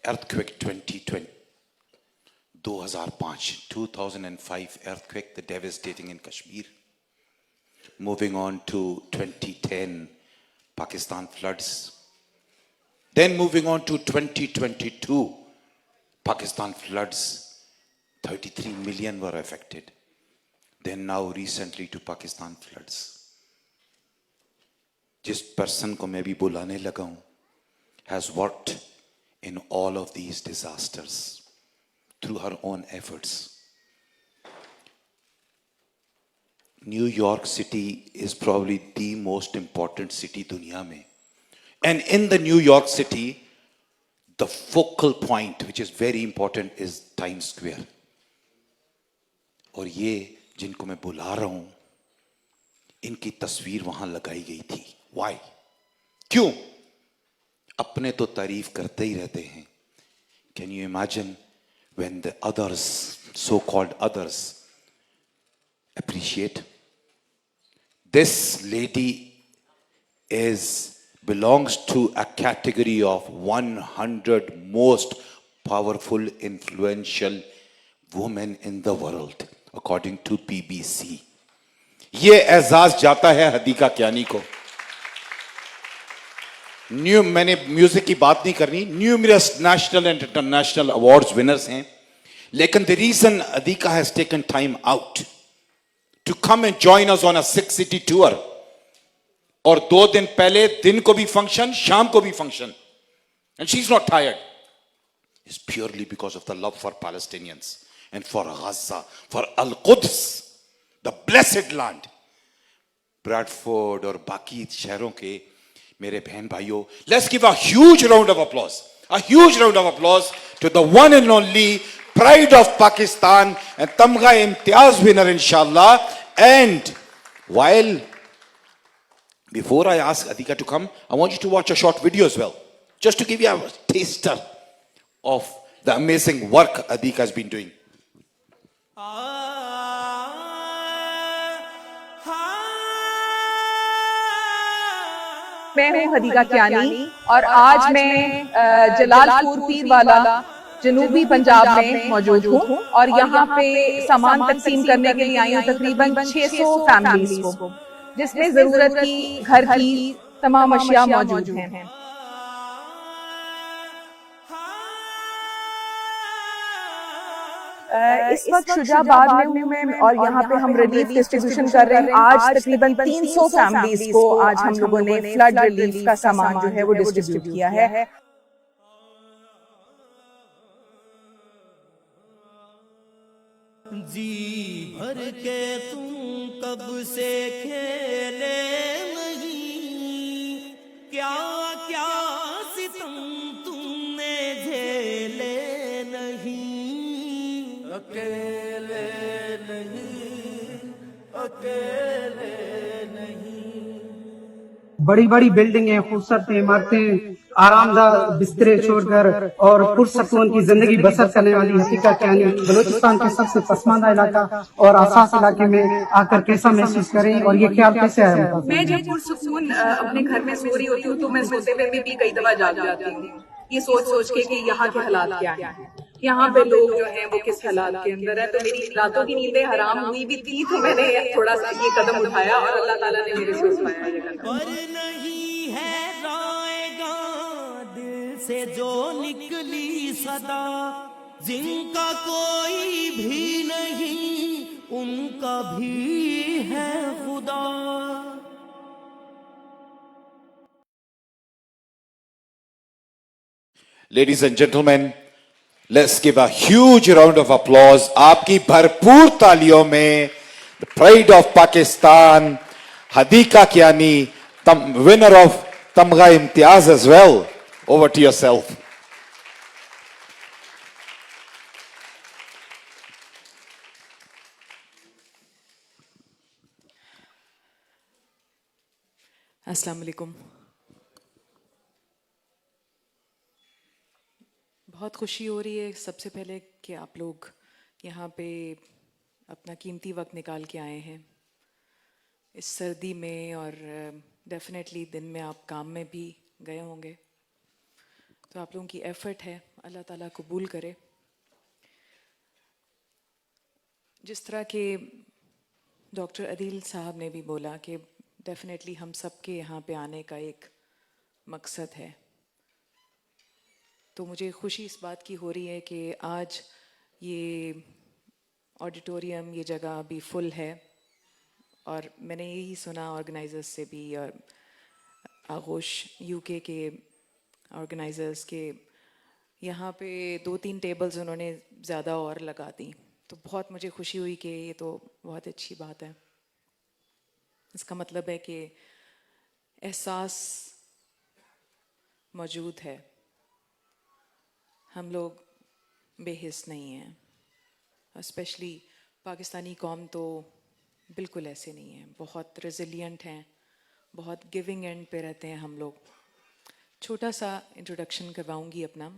S1: earthquake 2005 earthquake, the devastating in Kashmir. Moving on to 2010, Pakistan floods. Then moving on to 2022, Pakistan floods, 33 million were affected. Then now recently to Pakistan floods. Jis person ko main bhi bulane laga hu has worked in all of these disasters through her own efforts. New York City is probably the most important city दुनिया में. And in the New York City, the focal point, which is very important, is Times Square. और ये जिनको मैं बुला रहा हूं, इनकी तस्वीर वहां लगाई गई थी. Why? क्यों? अपने तो तारीफ करते ही रहते हैं. Can you imagine when the others, so-called others, appreciate? This lady belongs to a category of 100 most powerful, influential women in the world, according to BBC. ये एजाज जाता है हदीका कियानी को. मैंने म्यूजिक की बात नहीं करनी. Numerous national and international awards winners हैं, लेकिन the reason Hadiqa has taken time out to come and join us on a 6 city tour, और 2 दिन पहले दिन को भी फंक्शन, शाम को भी function, and she is not tired, is purely because of the love for Palestinians and for Gaza, for Al Quds, the blessed land. Bradford और बाकी शहरों के मेरे बहन भाइयों, let's give a huge round of applause, a huge round of applause to the one and only pride of Pakistan and Tamgha Imtiaz winner inshallah. And while before I ask Adhika to come, I want you to watch a short video as well, just to give you a taster of the amazing work Adhika has been doing.
S3: मैं हूँ हदीका कियानी और आज मैं जलालपुर पीरवाला जनूबी पंजाब में मौजूद हूँ और यहाँ पे सामान तकसीम करने के लिए आई हूँ तकरीबन 600 फैमिलीज को, जिसमें जरूरत की घर की तमाम अशिया मौजूद हैं. इस वक्त शुजाबाद में हूँ मैं और यहाँ पे हम रिलीफ डिस्ट्रीब्यूशन कर रहे हैं. आज तकरीबन 300 फैमिलीज को आज हम लोगों ने फ्लड रिलीफ का सामान जो है वो डिस्ट्रीब्यूट किया है.
S4: जी भर के तुम कब से खेले नहीं, क्या क्या सितम तुमने झेले नहीं, अकेले नहीं, अकेले नहीं.
S5: बड़ी बड़ी बिल्डिंगें, खूबसूरत इमारतें, आरामदाह बिस्तरे छोड़कर और पुरसकून की जिंदगी बसर करने वाली हदीका कियानी बलूचिस्तान के सबसे पसमानदा इलाका और आसास इलाके में आकर कैसा महसूस करें और ये ख्याल कैसे आया?
S3: मैं जब पुरसकून अपने घर में सो रही होती हूँ तो मैं सोते हुए भी कई दफा जाग जाती हूँ, ये सोच सोच के कि यहाँ के हालात क्या हैं, यहाँ पे लोग जो हैं वो किस हालात के अंदर है. तो मेरी रातों की नींदें हराम हुई भी थी, तो मैंने थोड़ा सा ये कदम उठाया और अल्लाह ताला ने मेरे से उठाया ये कदम.
S4: पर नहीं है राएगा दिल से जो निकली सदा, जिनका कोई भी नहीं उनका भी है खुदा.
S1: Ladies and gentlemen, let's give a huge round of applause. आपकी भरपूर तालियों में the pride of Pakistan, Hadiqa Kiani, winner of Tamgha Imtiaz as well. Over to yourself.
S6: अस्सलाम वालेकुम. बहुत खुशी हो रही है सबसे पहले कि आप लोग यहाँ पे अपना कीमती वक्त निकाल के आए हैं इस सर्दी में, और डेफिनेटली दिन में आप काम में भी गए होंगे, तो आप लोगों की एफर्ट है, अल्लाह ताला कबूल करे. जिस तरह के डॉक्टर अदील साहब ने भी बोला कि डेफिनेटली हम सब के यहाँ पे आने का एक मकसद है, तो मुझे खुशी इस बात की हो रही है कि आज ये ऑडिटोरियम, ये जगह अभी फुल है, और मैंने यही सुना ऑर्गेनाइजर्स से भी और आगोश यूके के ऑर्गेनाइजर्स के यहाँ पे 2-3 टेबल्स उन्होंने ज़्यादा और लगा दी, तो बहुत मुझे खुशी हुई कि ये तो बहुत अच्छी बात है. اس کا مطلب ہے کہ احساس موجود ہے. ہم لوگ بے حس نہیں ہیں. اسپیشلی پاکستانی قوم تو بالکل ایسے نہیں ہیں. بہت ریزیلینٹ ہیں, بہت گیونگ اینڈ پہ رہتے ہیں ہم لوگ. چھوٹا سا انٹروڈکشن کرواؤں گی اپنا.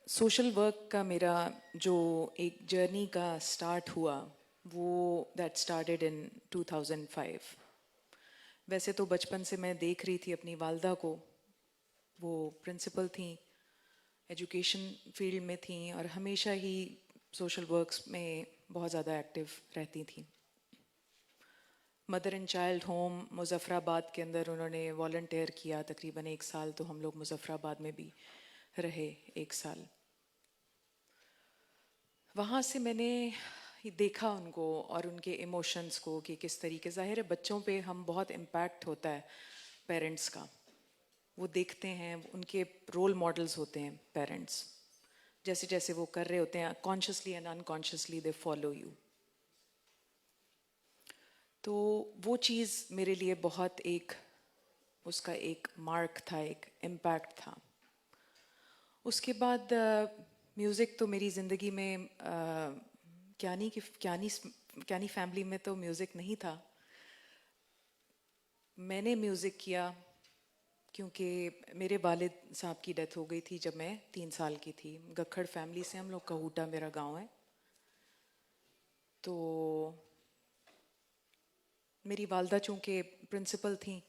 S6: سوشل ورک کا میرا جو ایک جرنی کا سٹارٹ ہوا وہ دیٹ سٹارٹیڈ ان 2005. ویسے تو بچپن سے میں دیکھ رہی تھی اپنی والدہ کو, وہ پرنسپل تھیں, ایجوکیشن فیلڈ میں تھیں اور ہمیشہ ہی سوشل ورکس میں بہت زیادہ ایکٹیو رہتی تھیں. Mother and child home Muzaffar آباد کے اندر انہوں نے والنٹیئر کیا تقریباً 1 سال, تو ہم لوگ مظفر آباد میں بھی رہے 1 سال. وہاں سے میں نے دیکھا ان کو اور ان کے ایموشنس کو کہ کس طریقے, ظاہر ہے بچوں پہ ہم بہت امپیکٹ ہوتا ہے پیرنٹس کا. وہ دیکھتے ہیں, ان کے رول ماڈلز ہوتے ہیں پیرنٹس, جیسے جیسے وہ کر رہے ہوتے ہیں consciously and unconsciously they follow you. تو وہ چیز میرے لیے بہت ایک اس کا ایک مارک تھا, ایک امپیکٹ تھا. اس کے بعد میوزک تو میری زندگی میں کیانی فیملی میں تو میوزک نہیں تھا. میں نے میوزک کیا کیونکہ میرے والد صاحب کی ڈیتھ ہو گئی تھی جب میں 3 سال کی تھی. گکھڑ فیملی سے ہم لوگ, کہوٹا میرا گاؤں ہے. تو میری والدہ چونکہ پرنسپل تھیں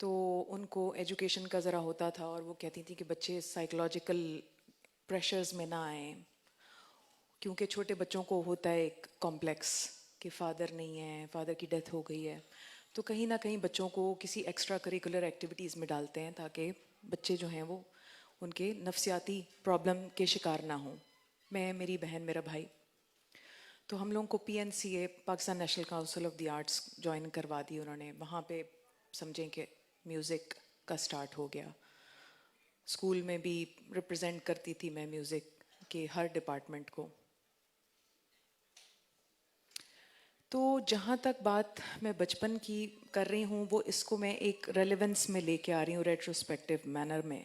S6: تو ان کو ایجوکیشن کا ذرا ہوتا تھا, اور وہ کہتی تھیں کہ بچے سائیکلوجیکل پریشرز میں نہ آئیں, کیونکہ چھوٹے بچوں کو ہوتا ہے ایک کمپلیکس کہ فادر نہیں ہے, فادر کی ڈیتھ ہو گئی ہے. تو کہیں نہ کہیں بچوں کو کسی ایکسٹرا کریکولر ایکٹیویٹیز میں ڈالتے ہیں تاکہ بچے جو ہیں وہ ان کے نفسیاتی پرابلم کے شکار نہ ہوں. میں, میری بہن, میرا بھائی. تو ہم لوگوں کو PNCA Pakistan national council of the arts join کروا دی انہوں نے. وہاں پہ سمجھیں کہ میوزک کا سٹارٹ ہو گیا. اسکول میں بھی ریپرزینٹ کرتی تھی میں میوزک کے ہر ڈپارٹمنٹ کو. تو جہاں تک بات میں بچپن کی کر رہی ہوں وہ اس کو میں ایک ریلیونس میں لے کے آ رہی ہوں ریٹروسپیکٹو مینر میں,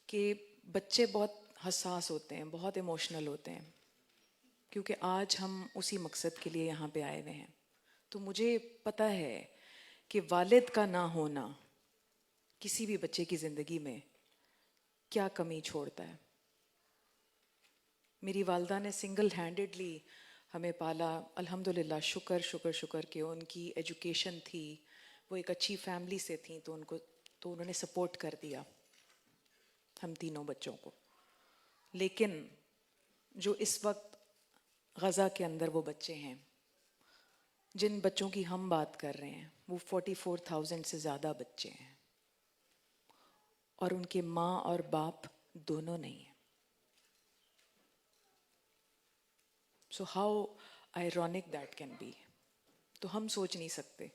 S6: کہ بچے بہت حساس ہوتے ہیں, بہت ایموشنل ہوتے ہیں, کیونکہ آج ہم اسی مقصد کے لیے یہاں پہ آئے ہوئے ہیں. تو مجھے پتہ ہے کہ والد کا نہ ہونا کسی بھی بچے کی زندگی میں کیا کمی چھوڑتا ہے. میری والدہ نے سنگل ہینڈڈلی ہمیں پالا, الحمدللہ. شکر شکر شکر کہ ان کی ایجوکیشن تھی, وہ ایک اچھی فیملی سے تھیں, تو انہوں نے سپورٹ کر دیا ہم تینوں بچوں کو. لیکن جو اس وقت غزہ کے اندر وہ بچے ہیں جن بچوں کی ہم بات کر رہے ہیں, وہ 44,000 سے زیادہ بچے ہیں, اور ان کے ماں اور باپ دونوں نہیں ہیں. So how ironic that can be. تو ہم سوچ نہیں سکتے.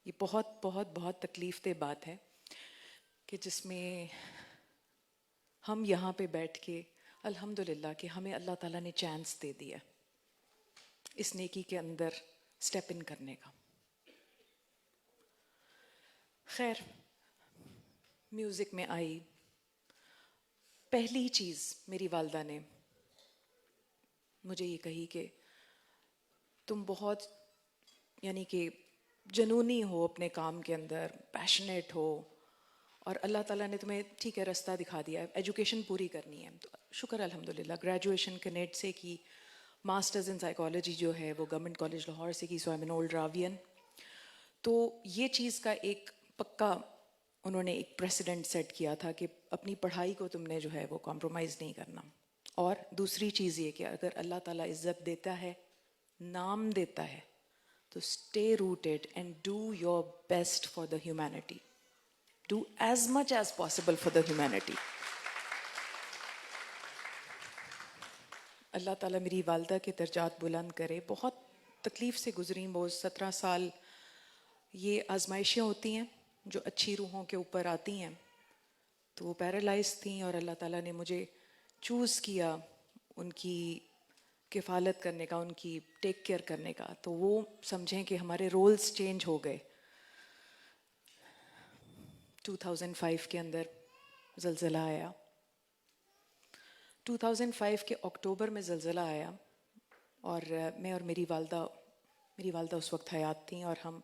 S6: یہ بہت بہت بہت تکلیف دہ بات ہے کہ جس میں ہم یہاں پہ بیٹھ کے الحمدللہ کہ ہمیں اللہ تعالیٰ نے چانس دے دیا اس نیکی کے اندر سٹیپ ان کرنے کا. خیر, میوزک میں آئی. پہلی چیز میری والدہ نے مجھے یہ کہی کہ تم بہت یعنی کہ جنونی ہو اپنے کام کے اندر, پیشنیٹ ہو, اور اللہ تعالیٰ نے تمہیں ٹھیک ہے راستہ دکھا دیا ہے, ایجوکیشن پوری کرنی ہے. تو شکر الحمدللہ, گریجویشن کنیٹ سے کی, ماسٹرز ان سائیکالوجی جو ہے وہ گورنمنٹ کالج لاہور سے کی, so I am an old Ravian. تو یہ چیز کا ایک پکا انہوں نے ایک پریسیڈنٹ سیٹ کیا تھا کہ اپنی پڑھائی کو تم نے جو ہے وہ کمپرومائز نہیں کرنا. اور دوسری چیز یہ کہ اگر اللہ تعالیٰ عزت دیتا ہے, نام دیتا ہے, تو stay rooted and do your best for the humanity. Do as much as possible for the humanity. Allah تعالیٰ میری والدہ کے درجات بلند کرے. بہت تکلیف سے گزری وہ 17 سال. یہ آزمائشیں ہوتی ہیں جو اچھی روحوں کے اوپر آتی ہیں. تو وہ پیرالائز تھیں اور اللہ تعالیٰ نے مجھے چوز کیا ان کی کفالت کرنے کا, ان کی ٹیک کیئر کرنے کا, تو وہ سمجھیں کہ ہمارے رولز چینج ہو گئے. 2005 کے اندر زلزلہ آیا. 2005 کے اکتوبر میں زلزلہ آیا, اور میں اور میری والدہ اس وقت حیات تھیں, اور ہم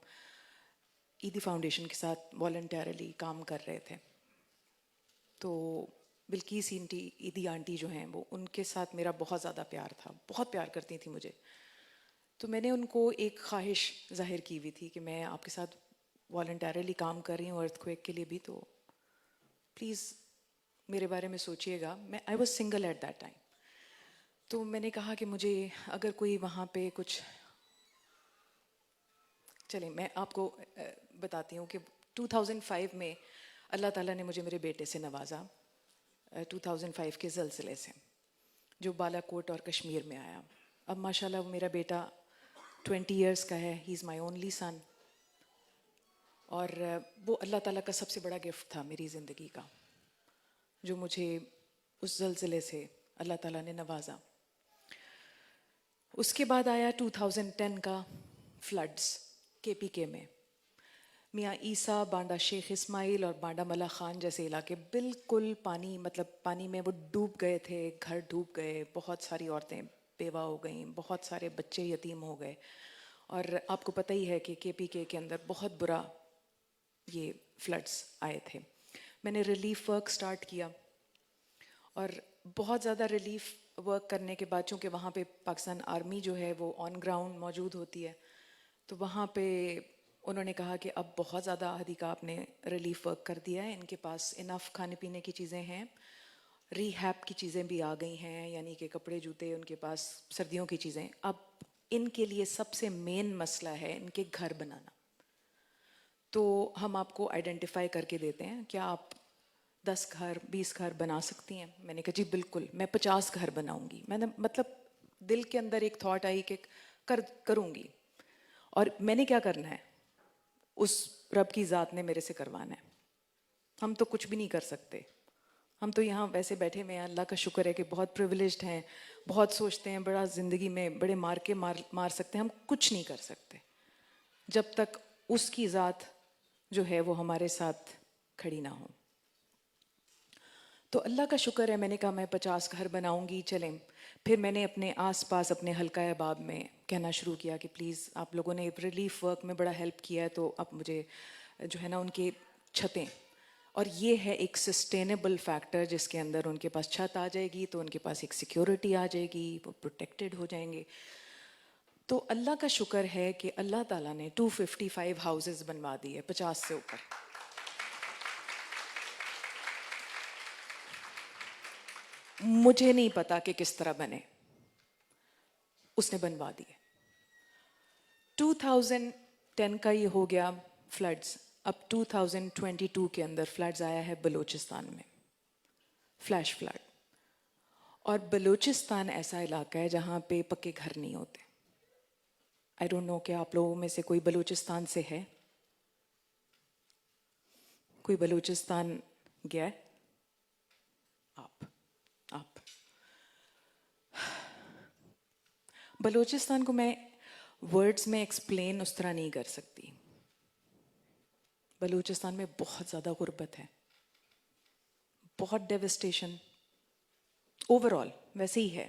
S6: عیدی فاؤنڈیشن کے ساتھ والنٹیرلی کام کر رہے تھے. تو بلقیس عیدی آنٹی جو ہیں, وہ ان کے ساتھ میرا بہت زیادہ پیار تھا, بہت پیار کرتی تھیں مجھے. تو میں نے ان کو ایک خواہش ظاہر کی ہوئی تھی کہ میں آپ کے ساتھ والنٹیرلی کام کر رہی ہوں ارتھ کویک کے لیے بھی, تو پلیز میرے بارے میں سوچیے گا. I was single at that time. تو میں نے کہا کہ مجھے اگر کوئی وہاں پہ کچھ, چلیں میں آپ کو بتاتی ہوں کہ 2005 میں اللہ تعالیٰ نے مجھے میرے بیٹے سے نوازا, 2005 کے زلزلے سے, جو بالا کوٹ اور کشمیر میں آیا. اب ماشاء اللہ وہ میرا بیٹا 20 ایئرس کا ہے, ہی از مائی اونلی سن, اور وہ اللہ تعالیٰ کا سب سے بڑا گفٹ تھا میری زندگی کا, جو مجھے اس زلزلے سے اللہ تعالیٰ نے نوازا. اس کے بعد آیا 2010 کا فلڈز KPK میں. میاں عیسیٰ, بانڈا شیخ اسماعیل اور بانڈا ملا خان جیسے علاقے بالکل پانی, مطلب پانی میں وہ ڈوب گئے تھے, گھر ڈوب گئے, بہت ساری عورتیں بیوہ ہو گئیں, بہت سارے بچے یتیم ہو گئے. اور آپ کو پتہ ہی ہے کہ KPK کے اندر بہت برا یہ فلڈز آئے تھے. میں نے ریلیف ورک سٹارٹ کیا, اور بہت زیادہ ریلیف ورک کرنے کے بعد, چونکہ وہاں پہ پاکستان آرمی جو ہے وہ آن گراؤنڈ موجود ہوتی ہے, تو وہاں پہ انہوں نے کہا کہ اب بہت زیادہ آہدی کا آپ نے ریلیف ورک کر دیا ہے, ان کے پاس انف کھانے پینے کی چیزیں ہیں, ری ہیپ کی چیزیں بھی آ گئی ہیں, یعنی کہ کپڑے جوتے ان کے پاس, سردیوں کی چیزیں. اب ان کے لیے سب سے مین مسئلہ ہے ان کے گھر بنانا. تو ہم آپ کو آئیڈینٹیفائی کر کے دیتے ہیں, کیا آپ 10 گھر 20 گھر بنا سکتی ہیں؟ میں نے کہا جی بالکل, میں 50 گھر بناؤں گی. میں نے مطلب دل کے اندر ایک تھاٹ آئی کہ کروں گی. اور میں نے کیا کرنا ہے, اس رب کی ذات نے میرے سے کروانا ہے. ہم تو کچھ بھی نہیں کر سکتے, ہم تو یہاں ویسے بیٹھے ہوئے ہیں. اللہ کا شکر ہے کہ بہت پریویلیجڈ ہیں, بہت سوچتے ہیں, بڑا زندگی میں بڑے مار سکتے ہیں. ہم کچھ نہیں کر سکتے جب تک اس کی ذات جو ہے وہ ہمارے ساتھ کھڑی نہ ہو. تو اللہ کا شکر ہے, میں نے کہا میں 50 گھر بناؤں گی. چلیں پھر میں نے اپنے آس پاس اپنے حلقہ احباب میں کہنا شروع کیا کہ پلیز آپ لوگوں نے ریلیف ورک میں بڑا ہیلپ کیا ہے, تو اب مجھے جو ہے نا ان کے چھتیں, اور یہ ہے ایک سسٹینیبل فیکٹر جس کے اندر ان کے پاس چھت آ جائے گی تو ان کے پاس ایک سیکیورٹی آ جائے گی, وہ پروٹیکٹڈ ہو جائیں گے. تو اللہ کا شکر ہے کہ اللہ تعالیٰ نے 255 ہاؤسز بنوا دیے, 50 سے اوپر. مجھے نہیں پتا کہ کس طرح بنے, اس نے بنوا دیے. 2010 کا یہ ہو گیا فلڈز. اب 2022 کے اندر فلڈز آیا ہے بلوچستان میں, فلیش فلڈ. اور بلوچستان ایسا علاقہ ہے جہاں پہ پکے گھر نہیں ہوتے. آئی ڈونٹ نو کہ آپ لوگوں میں سے کوئی بلوچستان سے ہے, کوئی بلوچستان گیا ہے؟ آپ بلوچستان کو میں ورڈز میں ایکسپلین اس طرح نہیں کر سکتی. بلوچستان میں بہت زیادہ غربت ہے, بہت ڈیوسٹیشن اوور آل ویسے ہی ہے.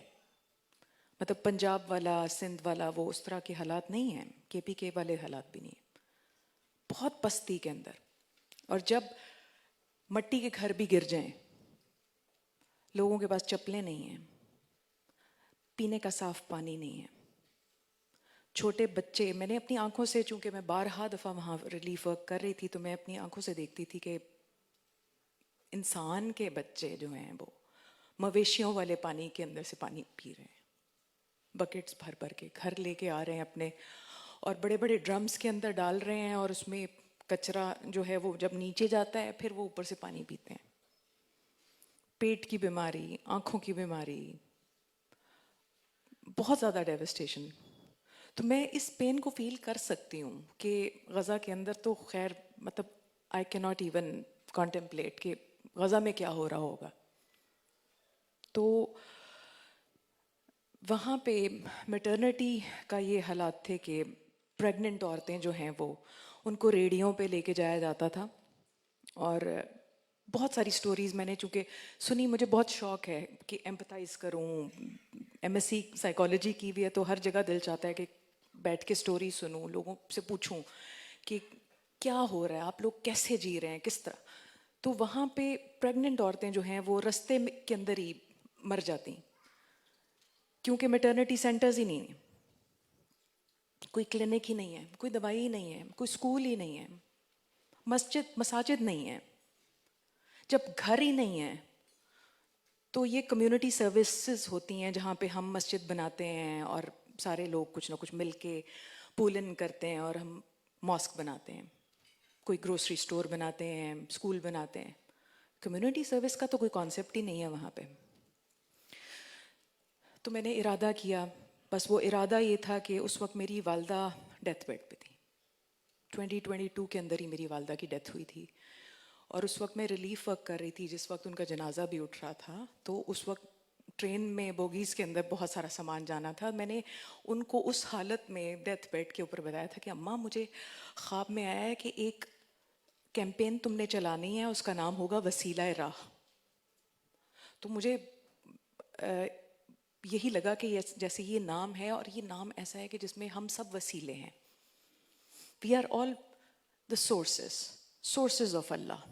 S6: مطلب پنجاب والا, سندھ والا وہ اس طرح کے حالات نہیں ہیں, KPK والے حالات بھی نہیں ہیں, بہت پستی کے اندر. اور جب مٹی کے گھر بھی گر جائیں, لوگوں کے پاس چپلیں نہیں ہیں, پینے کا صاف پانی نہیں ہے, چھوٹے بچے. میں نے اپنی آنکھوں سے, چونکہ میں بارہا دفعہ وہاں ریلیف ورک کر رہی تھی, تو میں اپنی آنکھوں سے دیکھتی تھی کہ انسان کے بچے جو ہیں وہ مویشیوں والے پانی کے اندر سے پانی پی رہے ہیں, بکٹس بھر بھر کے گھر لے کے آ رہے ہیں اپنے, اور بڑے بڑے ڈرمز کے اندر ڈال رہے ہیں, اور اس میں کچرا جو ہے وہ جب نیچے جاتا ہے پھر وہ اوپر سے پانی پیتے ہیں. پیٹ کی بیماری, آنکھوں کی بیماری, بہت زیادہ ڈیوسٹیشن. تو میں اس پین کو فیل کر سکتی ہوں کہ غزہ کے اندر تو خیر مطلب آئی کی ناٹ ایون کانٹمپلیٹ کہ غزہ میں کیا ہو رہا ہوگا. تو وہاں پہ میٹرنٹی کا یہ حالات تھے کہ پریگننٹ عورتیں جو ہیں وہ ان کو ریڑیوں پہ لے کے جایا جاتا تھا. اور بہت ساری سٹوریز میں نے چونکہ سنی, مجھے بہت شوق ہے کہ ایمپتھائز کروں. ایم ایس سی سائیکالوجی کی بھی ہے تو ہر جگہ دل چاہتا ہے کہ بیٹھ کے سٹوری سنوں, لوگوں سے پوچھوں کہ کیا ہو رہا ہے, آپ لوگ کیسے جی رہے ہیں, کس طرح. تو وہاں پہ پریگننٹ عورتیں جو ہیں وہ رستے کے اندر ہی مر جاتی کیونکہ میٹرنٹی سینٹرز ہی نہیں ہیں, کوئی کلینک ہی نہیں ہے, کوئی دوائی ہی نہیں ہے, کوئی اسکول ہی نہیں ہے, مساجد نہیں ہے. جب گھر ہی نہیں ہے تو یہ کمیونٹی سروسز ہوتی ہیں جہاں پہ ہم مسجد بناتے ہیں اور سارے لوگ کچھ نہ کچھ مل کے پولن کرتے ہیں اور ہم ماسک بناتے ہیں, کوئی گروسری سٹور بناتے ہیں, اسکول بناتے ہیں. کمیونٹی سروس کا تو کوئی کانسیپٹ ہی نہیں ہے وہاں پہ. تو میں نے ارادہ کیا, بس وہ ارادہ یہ تھا کہ اس وقت میری والدہ ڈیتھ بیڈ پہ تھی. 2022 کے اندر ہی میری والدہ کی ڈیتھ ہوئی تھی اور اس وقت میں ریلیف ورک کر رہی تھی جس وقت ان کا جنازہ بھی اٹھ رہا تھا. تو اس وقت ٹرین میں بوگیز کے اندر بہت سارا سامان جانا تھا. میں نے ان کو اس حالت میں ڈیتھ بیڈ کے اوپر بتایا تھا کہ اماں مجھے خواب میں آیا ہے کہ ایک کیمپین تم نے چلانی ہے, اس کا نام ہوگا وسیلہ راہ. تو مجھے یہی لگا کہ جیسے یہ نام ہے اور یہ نام ایسا ہے کہ جس میں ہم سب وسیلے ہیں. We are all the sources of Allah,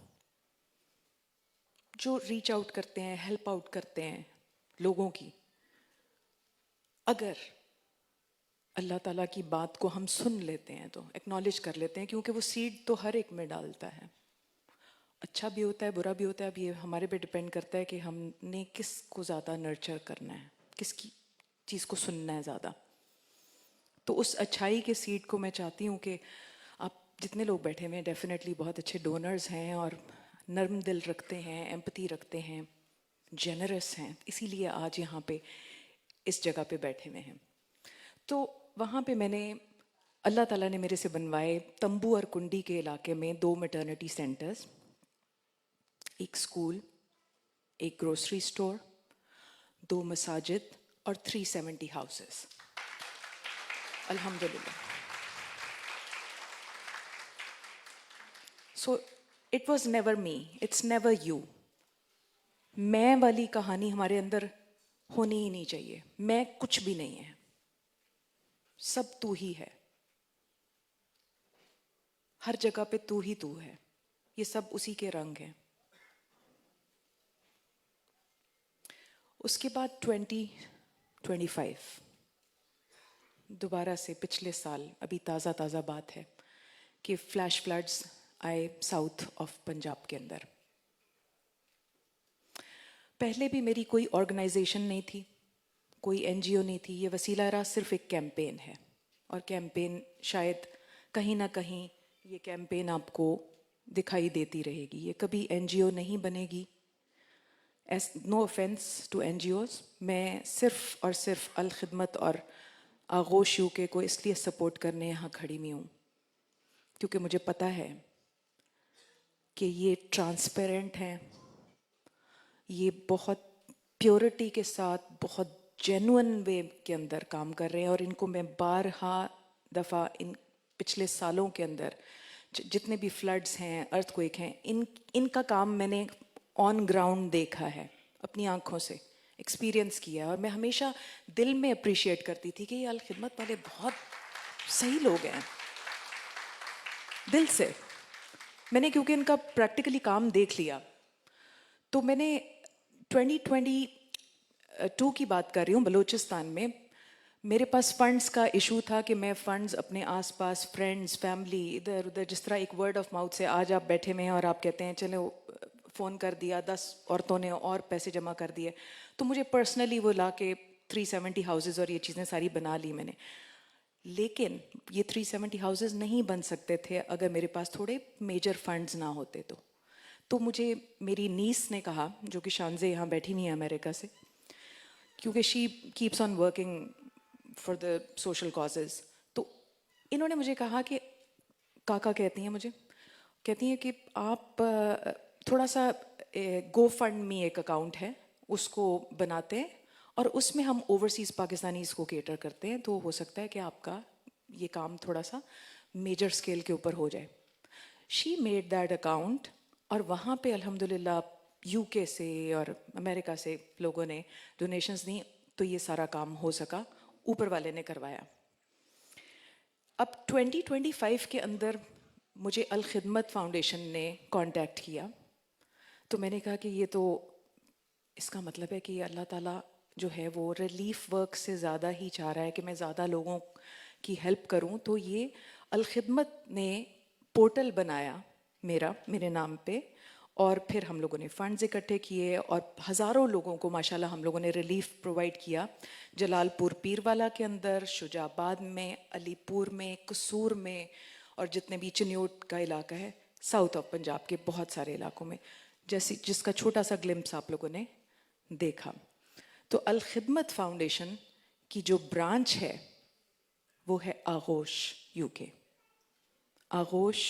S6: جو ریچ آؤٹ کرتے ہیں, ہیلپ آؤٹ کرتے ہیں لوگوں کی. اگر اللہ تعالیٰ کی بات کو ہم سن لیتے ہیں تو ایکنالج کر لیتے ہیں, کیونکہ وہ سیڈ تو ہر ایک میں ڈالتا ہے. اچھا بھی ہوتا ہے, برا بھی ہوتا ہے. اب یہ ہمارے پہ ڈپینڈ کرتا ہے کہ ہم نے کس کو زیادہ نرچر کرنا ہے, کس کی چیز کو سننا ہے زیادہ. تو اس اچھائی کے سیڈ کو میں چاہتی ہوں کہ آپ جتنے لوگ بیٹھے ہوئے ہیں ڈیفینیٹلی بہت اچھے ڈونرز ہیں اور نرم دل رکھتے ہیں, ایمپتھی رکھتے ہیں, جنرس ہیں, اسی لیے آج یہاں پہ اس جگہ پہ بیٹھے ہوئے ہیں. تو وہاں پہ میں نے, اللہ تعالیٰ نے میرے سے بنوائے تمبو اور کنڈی کے علاقے میں 2 میٹرنٹی سینٹرز, ایک اسکول, ایک گروسری اسٹور, 2 مساجد اور 370 ہاؤسز. الحمدللہ. So it was never me, it's never you. میں والی کہانی ہمارے اندر ہونی ہی نہیں چاہیے. میں کچھ بھی نہیں ہے, سب تو ہی ہے, ہر جگہ پہ تو ہی تو ہے, یہ سب اسی کے رنگ ہیں. اس کے بعد 2025 دوبارہ سے پچھلے سال, ابھی تازہ بات ہے کہ فلیش فلڈز آئے ساؤتھ آف پنجاب کے اندر. پہلے بھی میری کوئی آرگنائزیشن نہیں تھی, کوئی این جی او نہیں تھی. یہ وسیلہ راہ صرف ایک کیمپین ہے, اور کیمپین شاید کہیں نہ کہیں یہ کیمپین آپ کو دکھائی دیتی رہے گی. یہ کبھی این جی او نہیں بنے گی. No offence to N G Os. میں صرف اور صرف الخدمت اور آغوش یو کے کو اس لیے سپورٹ کرنے یہاں کھڑی ہوئی ہوں کیونکہ مجھے پتہ ہے کہ یہ ٹرانسپیرنٹ ہیں, یہ بہت پیورٹی کے ساتھ بہت جینون وے کے اندر کام کر رہے ہیں. اور ان کو میں بارہا دفعہ ان پچھلے سالوں کے اندر جتنے بھی فلڈز ہیں, ارتھ کوئک ہیں, ان کا کام میں نے آن گراؤنڈ دیکھا ہے, اپنی آنکھوں سے ایکسپیرئنس کیا ہے. اور میں ہمیشہ دل میں اپریشیٹ کرتی تھی کہ یہ الخدمت والے بہت صحیح لوگ ہیں, دل سے. میں نے کیونکہ ان کا پریکٹیکلی کام دیکھ لیا, تو میں نے 2022 کی بات کر رہی ہوں, بلوچستان میں میرے پاس فنڈز کا ایشو تھا کہ میں فنڈز اپنے آس پاس فرینڈز, فیملی, ادھر ادھر, جس طرح ایک ورڈ آف ماؤتھ سے آج آپ بیٹھے ہوئے ہیں اور آپ کہتے ہیں چلو فون کر دیا, 10 عورتوں نے اور پیسے جمع کر دیے, تو مجھے پرسنلی وہ لا کے 370 ہاؤسز اور یہ چیزیں ساری بنا لی میں نے. لیکن یہ 370 ہاؤسز نہیں بن سکتے تھے اگر میرے پاس تھوڑے میجر فنڈز نہ ہوتے. تو مجھے میری نیس نے کہا, جو کہ شانزے یہاں بیٹھی نہیں ہے امریکہ سے, کیونکہ شی keeps on working for the social causes, تو انہوں نے مجھے کہا کہ کاکا کہتی ہیں مجھے, کہتی ہیں کہ آپ تھوڑا سا گو فنڈ می ایک اکاؤنٹ ہے اس کو بناتے ہیں اور اس میں ہم اوورسیز پاکستانیز کو کیٹر کرتے ہیں, تو ہو سکتا ہے کہ آپ کا یہ کام تھوڑا سا میجر اسکیل کے اوپر ہو جائے. شی میڈ دیٹ اکاؤنٹ, اور وہاں پہ الحمدللہ یو کے سے اور امریکہ سے لوگوں نے ڈونیشنز دیں, تو یہ سارا کام ہو سکا, اوپر والے نے کروایا. اب 2025 کے اندر مجھے الخدمت فاؤنڈیشن نے کانٹیکٹ کیا, تو میں نے کہا کہ یہ تو اس کا مطلب ہے کہ اللہ تعالیٰ جو ہے وہ ریلیف ورک سے زیادہ ہی چاہ رہا ہے کہ میں زیادہ لوگوں کی ہیلپ کروں. تو یہ الخدمت نے پورٹل بنایا میرے نام پہ, اور پھر ہم لوگوں نے فنڈز اکٹھے کیے اور ہزاروں لوگوں کو ماشاءاللہ ہم لوگوں نے ریلیف پرووائڈ کیا. جلال پور پیر والا کے اندر, شجاع آباد میں, علی پور میں, قصور میں, اور جتنے بھی چنیوٹ کا علاقہ ہے, ساؤتھ آف پنجاب کے بہت سارے علاقوں میں, جس کا چھوٹا سا گلمپس آپ لوگوں نے دیکھا. تو الخدمت فاؤنڈیشن کی جو برانچ ہے وہ ہے آغوش یو کے, آغوش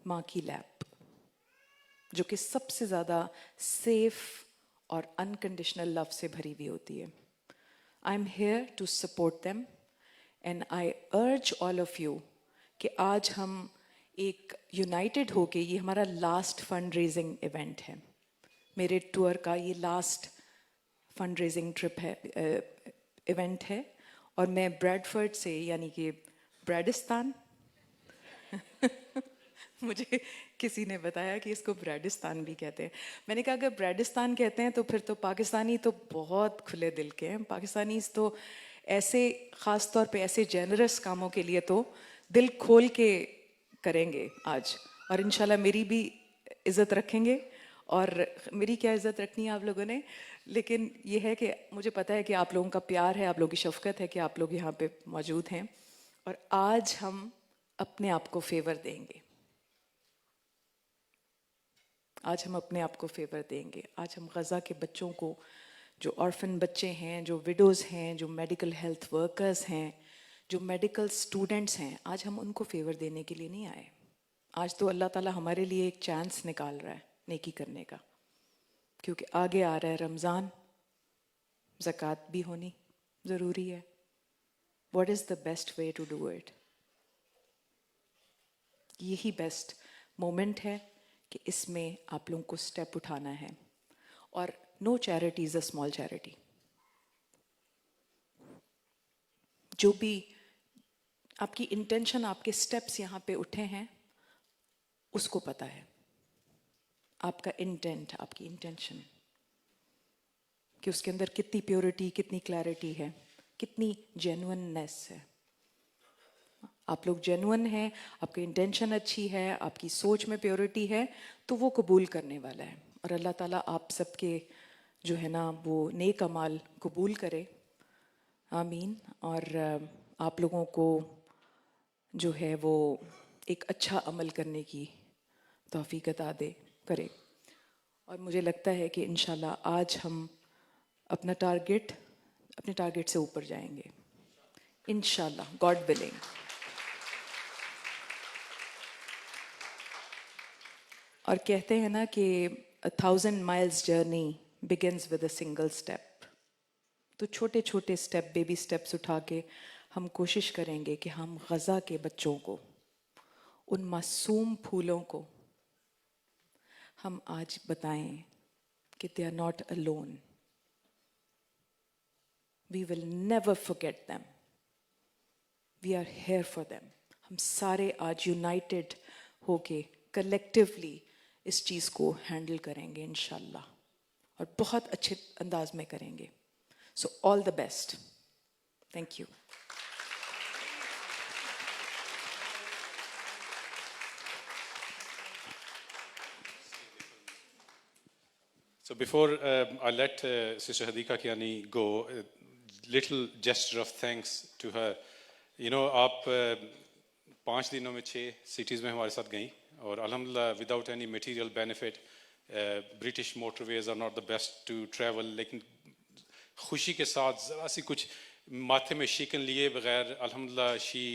S6: ماں کی لیب, جو کہ سب سے زیادہ سیف اور انکنڈیشنل لو سے بھری ہوئی ہوتی ہے. I am here to support them, and I urge all of you کہ آج ہم ایک یونائٹڈ ہو کے, یہ ہمارا لاسٹ فنڈ ریزنگ ایونٹ ہے, میرے ٹور کا یہ لاسٹ فنڈ ریزنگ ٹرپ ہے, ایونٹ ہے, اور میں بریڈفرڈ سے, یعنی کہ بریڈستان مجھے کسی نے بتایا کہ اس کو بریڈستان بھی کہتے ہیں. میں نے کہا اگر بریڈستان کہتے ہیں تو پھر تو پاکستانی تو بہت کھلے دل کے ہیں. پاکستانیز تو ایسے, خاص طور پہ ایسے جینرس کاموں کے لیے تو دل کھول کے کریں گے آج, اور انشاءاللہ میری بھی عزت رکھیں گے. اور میری کیا عزت رکھنی ہے آپ لوگوں نے, لیکن یہ ہے کہ مجھے پتہ ہے کہ آپ لوگوں کا پیار ہے, آپ لوگوں کی شفقت ہے کہ آپ لوگ یہاں پہ موجود ہیں, اور آج ہم اپنے آپ کو فیور دیں گے. آج ہم اپنے آپ کو فیور دیں گے. آج ہم غزہ کے بچوں کو, جو آرفن بچے ہیں, جو وڈوز ہیں, جو میڈیکل ہیلتھ ورکرز ہیں, جو میڈیکل اسٹوڈنٹس ہیں, آج ہم ان کو فیور دینے کے لیے نہیں آئے. آج تو اللہ تعالیٰ ہمارے لیے ایک چانس نکال رہا ہے نیکی کرنے کا, کیونکہ آگے آ رہا ہے رمضان, زکوٰۃ بھی ہونی ضروری ہے. What is the best way to do it? یہی بیسٹ مومنٹ ہے کہ اس میں آپ لوگوں کو سٹیپ اٹھانا ہے. اور no charity is a small charity. جو بھی آپ کی انٹینشن, آپ کے سٹیپس یہاں پہ اٹھے ہیں, اس کو پتہ ہے آپ کا انٹینٹ, آپ کی انٹینشن, کہ اس کے اندر کتنی پیورٹی, کتنی کلیئرٹی ہے, کتنی جینوننیس ہے. آپ لوگ جینون ہیں, آپ کی انٹینشن اچھی ہے, آپ کی سوچ میں پیورٹی ہے, تو وہ قبول کرنے والا ہے. اور اللہ تعالیٰ آپ سب کے جو ہے نا وہ نیک اعمال قبول کرے, آمین. اور آپ لوگوں کو جو ہے وہ ایک اچھا عمل کرنے کی توفیق عطا کرے. اور مجھے لگتا ہے کہ انشاءاللہ آج ہم اپنے ٹارگٹ سے اوپر جائیں گے انشاءاللہ, گاڈ ولنگ. اور کہتے ہیں نا کہ 1000 miles journey begins with a single step. تو چھوٹے چھوٹے سٹیپ, بیبی سٹیپس اٹھا کے ہم کوشش کریں گے کہ ہم غزہ کے بچوں کو, ان معصوم پھولوں کو ہم آج بتائیں کہ they are not alone. We will never forget them. We are here for them. ہم سارے آج یونائٹڈ ہو کے کلیکٹیولی اس چیز کو ہینڈل کریں گے انشاءاللہ, اور بہت اچھے انداز میں کریں گے. So all the best. Thank you.
S2: So before I let Sister Hadika Kiani go, a little gesture of thanks to her. You know, آپ 5 دنوں میں 6 سٹیز میں ہمارے ساتھ گئیں, اور الحمدللہ without any material benefit. British motorways are not the best to travel, لیکن خوشی کے ساتھ ذرا سی کچھ ماتھے میں شیکن لیے بغیر الحمدللہ she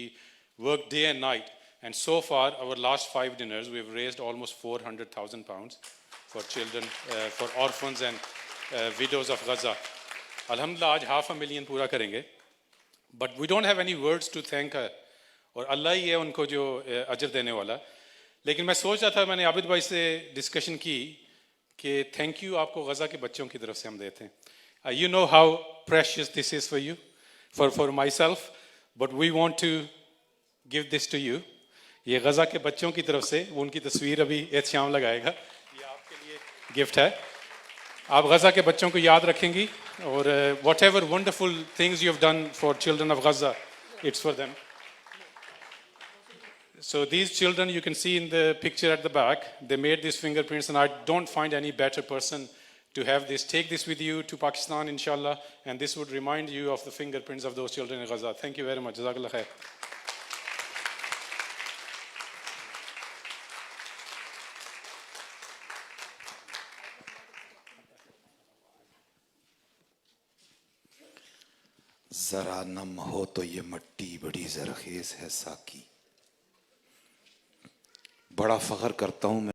S2: work day and night. And so for our last 5 dinners we have raised almost 400,000 pounds for children, for orphans and widows of Gaza. الحمدللہ آج 500,000 پورا کریں گے. But we don't have any words to thank her, اور اللہ ہی ہے ان کو جو اجر دینے والا. لیکن میں سوچ رہا تھا, میں نے عابد بھائی سے ڈسکشن کی کہ تھینک یو آپ کو غزہ کے بچوں کی طرف سے ہم دیتے ہیں. You know how precious this is for you, for myself, but we want to give this to you. یہ غزہ کے بچوں کی طرف سے, وہ ان کی تصویر ابھی احتشام لگائے گا, یہ آپ کے لیے گفٹ ہے. آپ غزہ کے بچوں کو یاد رکھیں گی, اور whatever wonderful things you have done for children of Gaza, it's for them. So these children, you can see in the picture at the back, they made these fingerprints, and I don't find any better person to have this. Take this with you to Pakistan, inshallah, and this would remind you of the fingerprints of those children in Gaza. Thank you very much. Jazakallah khair.
S1: ذرا نم ہو تو یہ مٹی بڑی زرخیز ہے ساکی. بڑا فخر کرتا ہوں میں